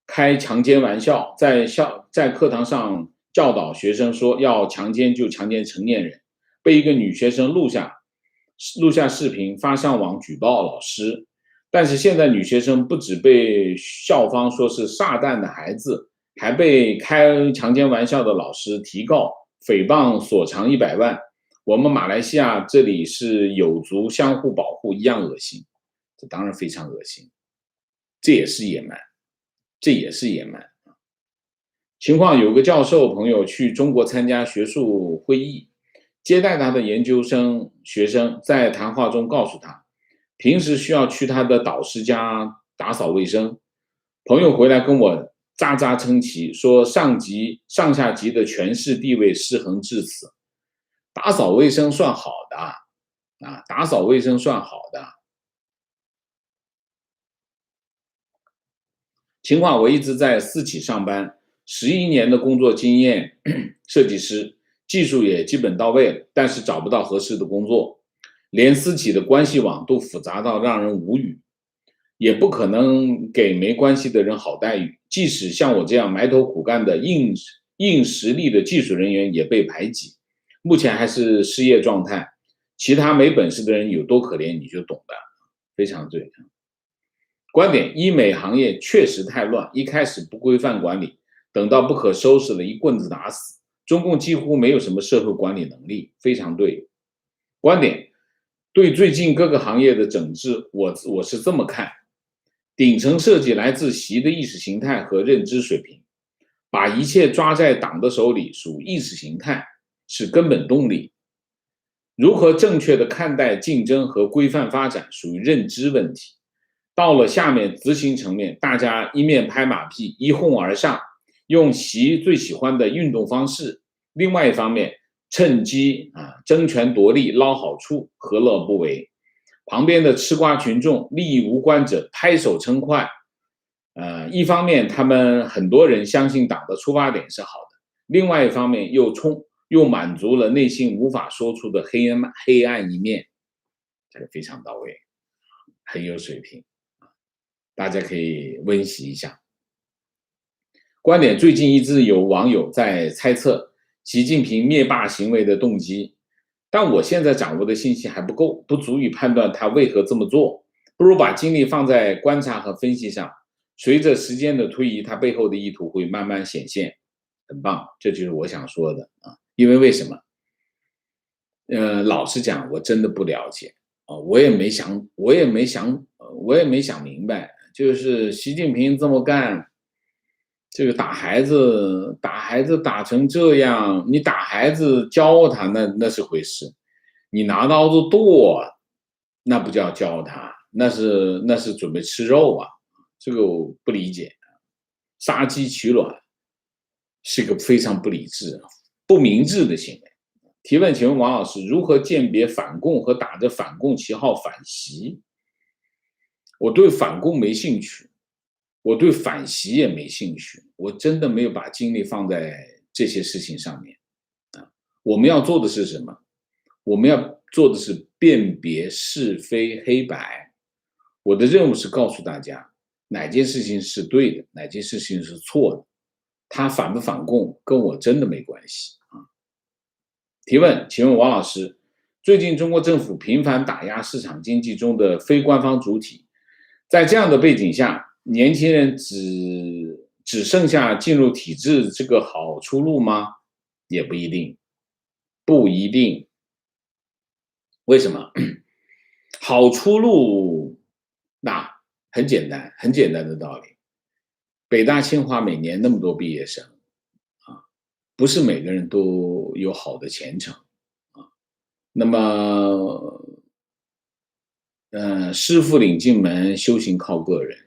开强奸玩笑，在课堂上教导学生说要强奸就强奸成年人，被一个女学生录下视频发上网举报老师。但是现在女学生不止被校方说是撒旦的孩子，还被开强奸玩笑的老师提告，诽谤索偿100万。我们马来西亚这里是有族相互保护，一样恶心。这当然非常恶心，这也是野蛮。情况有个教授朋友去中国参加学术会议，接待他的研究生学生在谈话中告诉他，平时需要去他的导师家打扫卫生。朋友回来跟我咂咂称奇，说上下级的权势地位失衡至此。打扫卫生算好的打扫卫生算好的。情况我一直在私企上班，11年的工作经验，设计师技术也基本到位了，但是找不到合适的工作，连私企的关系网都复杂到让人无语，也不可能给没关系的人好待遇。即使像我这样埋头苦干的硬实力的技术人员也被排挤，目前还是失业状态。其他没本事的人有多可怜你就懂的，非常对。观点：医美行业确实太乱，一开始不规范管理，等到不可收拾了，一棍子打死。中共几乎没有什么社会管理能力，非常对。观点：对最近各个行业的整治，我是这么看：顶层设计来自习的意识形态和认知水平，把一切抓在党的手里属意识形态，是根本动力。如何正确的看待竞争和规范发展，属于认知问题。到了下面执行层面，大家一面拍马屁，一哄而上，用习最喜欢的运动方式；另外一方面，趁机争权夺利，捞好处，何乐不为？旁边的吃瓜群众、利益无关者拍手称快。一方面他们很多人相信党的出发点是好的，另外一方面又满足了内心无法说出的黑暗一面，这个非常到位，很有水平，大家可以温习一下。观点最近一直有网友在猜测习近平灭霸行为的动机，但我现在掌握的信息还不够，不足以判断他为何这么做，不如把精力放在观察和分析上。随着时间的推移，他背后的意图会慢慢显现，很棒，这就是我想说的啊。因为为什么？老实讲，我真的不了解啊，我也没想明白，就是习近平这么干。这个打孩子打成这样，你打孩子教他那是回事，你拿刀子剁，那不叫教他，那是准备吃肉啊，这个我不理解。杀鸡取卵是个非常不理智、不明智的行为。提问，请问王老师如何鉴别反共和打着反共旗号反习？我对反共没兴趣。我对反习也没兴趣，我真的没有把精力放在这些事情上面啊。我们要做的是什么？我们要做的是辨别是非黑白。我的任务是告诉大家哪件事情是对的，哪件事情是错的。他反不反共跟我真的没关系啊。提问，请问王老师，最近中国政府频繁打压市场经济中的非官方主体，在这样的背景下，年轻人只剩下进入体制这个好出路吗？也不一定，不一定。为什么？好出路，那很简单，很简单的道理。北大清华每年那么多毕业生啊，不是每个人都有好的前程啊。那么，师傅领进门，修行靠个人。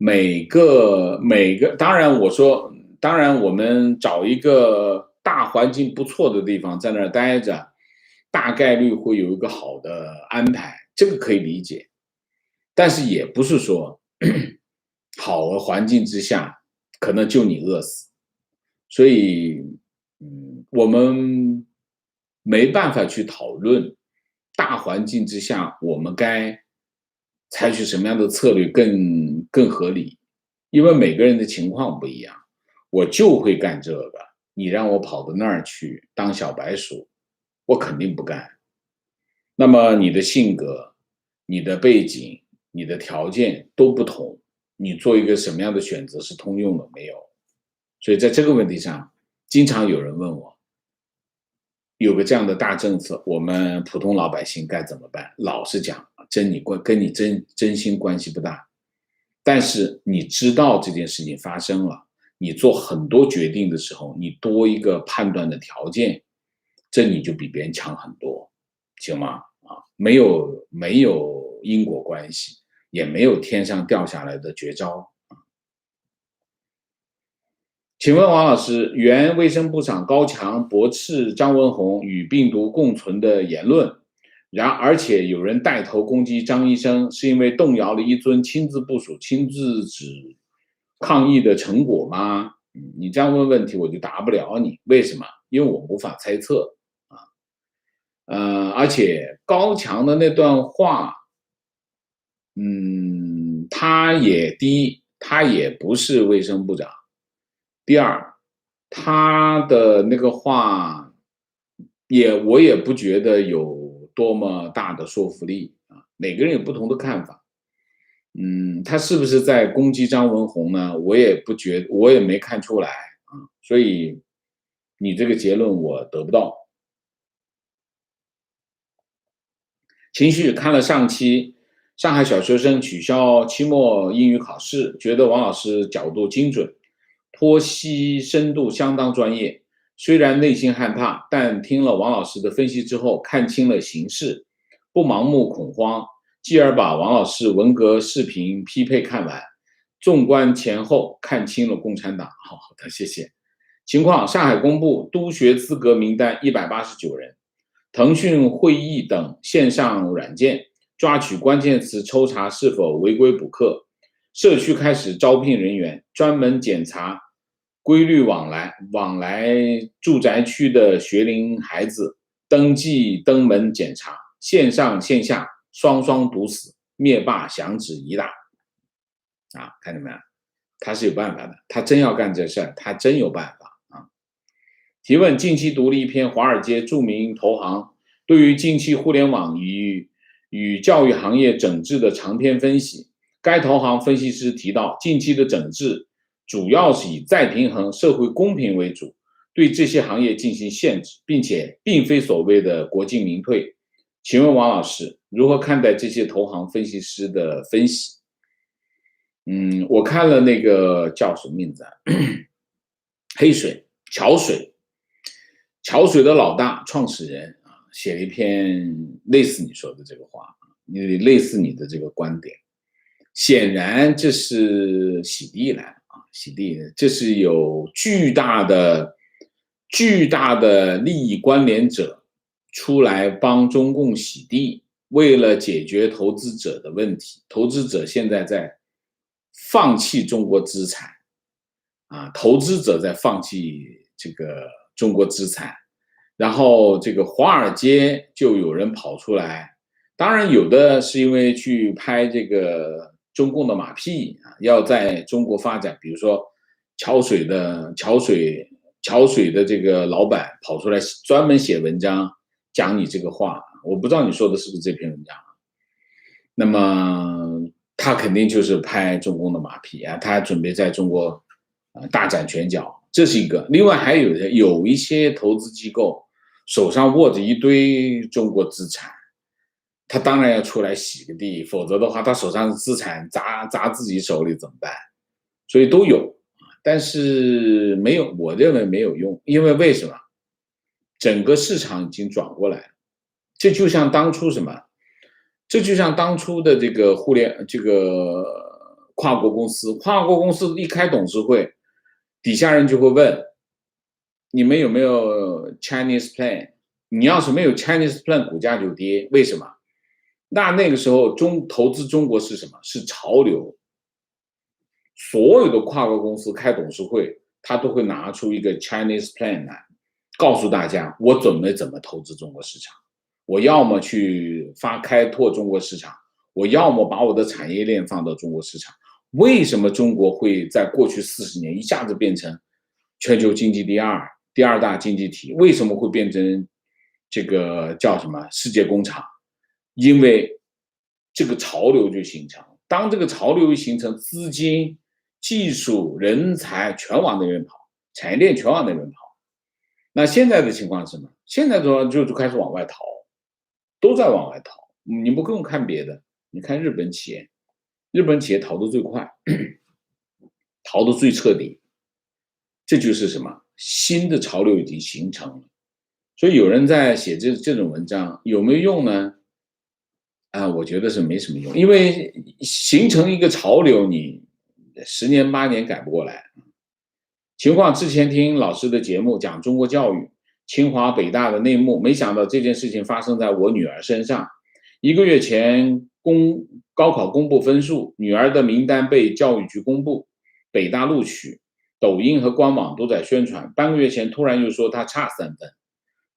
每个，当然我们找一个大环境不错的地方在那儿待着，大概率会有一个好的安排，这个可以理解。但是也不是说好的环境之下可能就你饿死，所以我们没办法去讨论大环境之下我们该采取什么样的策略更合理，因为每个人的情况不一样。我就会干这个，你让我跑到那儿去当小白鼠，我肯定不干。那么你的性格、你的背景、你的条件都不同，你做一个什么样的选择是通用的？没有。所以在这个问题上，经常有人问我，有个这样的大政策，我们普通老百姓该怎么办？老实讲，跟你真心关系不大。但是你知道这件事情发生了，你做很多决定的时候，你多一个判断的条件，这你就比别人强很多，行吗？没有因果关系，也没有天上掉下来的绝招。请问王老师，原卫生部长高强驳斥张文宏与病毒共存的言论，而且有人带头攻击张医生，是因为动摇了一尊亲自部署、亲自指抗疫的成果吗？你这样问问题，我就答不了你。为什么？因为我无法猜测啊。而且高强的那段话，第一，他也不是卫生部长。第二，他的那个话我也不觉得有多么大的说服力啊。每个人有不同的看法。他是不是在攻击张文宏呢？我也没看出来啊。所以你这个结论我得不到。情绪看了上期上海小学生取消期末英语考试，觉得王老师角度精准，剖析深度相当专业，虽然内心害怕，但听了王老师的分析之后，看清了形势，不盲目恐慌，继而把王老师文革视频匹配看完，纵观前后，看清了共产党。好的，谢谢。情况：上海公布督学资格名单189人，腾讯会议等线上软件抓取关键词抽查是否违规补课。社区开始招聘人员，专门检查规律往来住宅区的学龄孩子，登记登门检查，线上线下双双堵死，灭霸响指一大。看见没有？他是有办法的，他真要干这事儿，他真有办法啊！提问：近期读了一篇华尔街著名投行对于近期互联网与教育行业整治的长篇分析。该投行分析师提到，近期的整治主要是以再平衡、社会公平为主，对这些行业进行限制，并且并非所谓的国进民退。请问王老师，如何看待这些投行分析师的分析？我看了那个叫什么名字桥水的老大创始人写了一篇类似你说的这个话，类似你的这个观点。显然这是洗地来洗地，这是有巨大的利益关联者出来帮中共洗地，为了解决投资者的问题。投资者现在在放弃中国资产投资者在放弃这个中国资产，然后这个华尔街就有人跑出来，当然有的是因为去拍这个中共的马屁要在中国发展，比如说桥水的这个老板跑出来专门写文章讲你这个话，我不知道你说的是不是这篇文章。那么他肯定就是拍中共的马屁他准备在中国大展拳脚，这是一个。另外还有一些投资机构手上握着一堆中国资产，他当然要出来洗个地，否则的话他手上的资产砸自己手里怎么办？所以都有，但是没有，我认为没有用，因为为什么？整个市场已经转过来了，这就像当初的这个跨国公司一开董事会，底下人就会问你们有没有 Chinese plan？ 你要是没有 Chinese plan， 股价就跌，为什么？那个时候投资中国是什么？是潮流。所有的跨国公司开董事会，他都会拿出一个 Chinese plan 来，告诉大家我怎么投资中国市场。我要么去开拓中国市场，我要么把我的产业链放到中国市场。为什么中国会在过去40年一下子变成全球经济第二大经济体？为什么会变成这个叫什么世界工厂？因为这个潮流就形成，当这个潮流形成，资金、技术、人才全往那边跑，产业链全往那边跑。那现在的情况是什么？现在就开始往外逃，都在往外逃。你不用看别的，你看日本企业逃得最快，逃得最彻底。这就是什么？新的潮流已经形成了。所以有人在写这种文章有没有用呢？我觉得是没什么用，因为形成一个潮流，你10年8年改不过来。情况之前听老师的节目讲中国教育，清华北大的内幕，没想到这件事情发生在我女儿身上。1个月前高考公布分数，女儿的名单被教育局公布，北大录取，抖音和官网都在宣传。半个月前突然又说她差3分，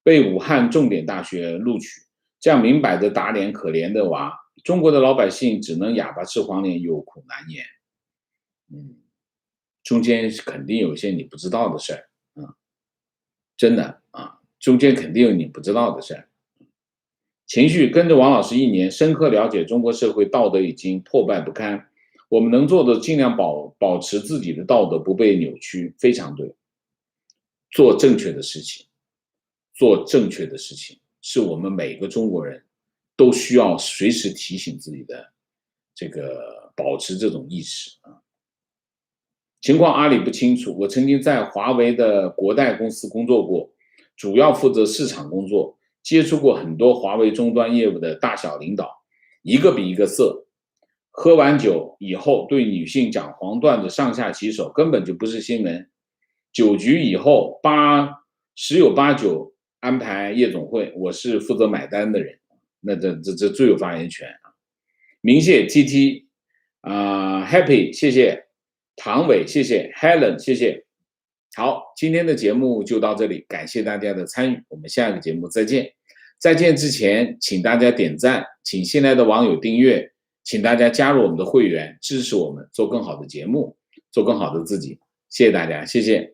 被武汉重点大学录取，这样明摆着打脸可怜的娃。中国的老百姓只能哑巴吃黄连，有苦难言。中间肯定有一些你不知道的事儿真的中间肯定有你不知道的事儿。情绪跟着王老师1年，深刻了解中国社会道德已经破败不堪，我们能做的尽量保持自己的道德不被扭曲，非常对。做正确的事情是我们每个中国人都需要随时提醒自己的，这个保持这种意识情况阿里不清楚，我曾经在华为的国代公司工作过，主要负责市场工作，接触过很多华为终端业务的大小领导，一个比一个色。喝完酒以后对女性讲黄段子上下其手根本就不是新闻。酒局以后十有八九安排夜总会，我是负责买单的人，那这最有发言权明谢 TT Happy 谢谢，唐伟谢谢 Helen 谢谢。好，今天的节目就到这里，感谢大家的参与，我们下个节目再见。再见之前，请大家点赞，请新来的网友订阅，请大家加入我们的会员，支持我们做更好的节目，做更好的自己。谢谢大家，谢谢。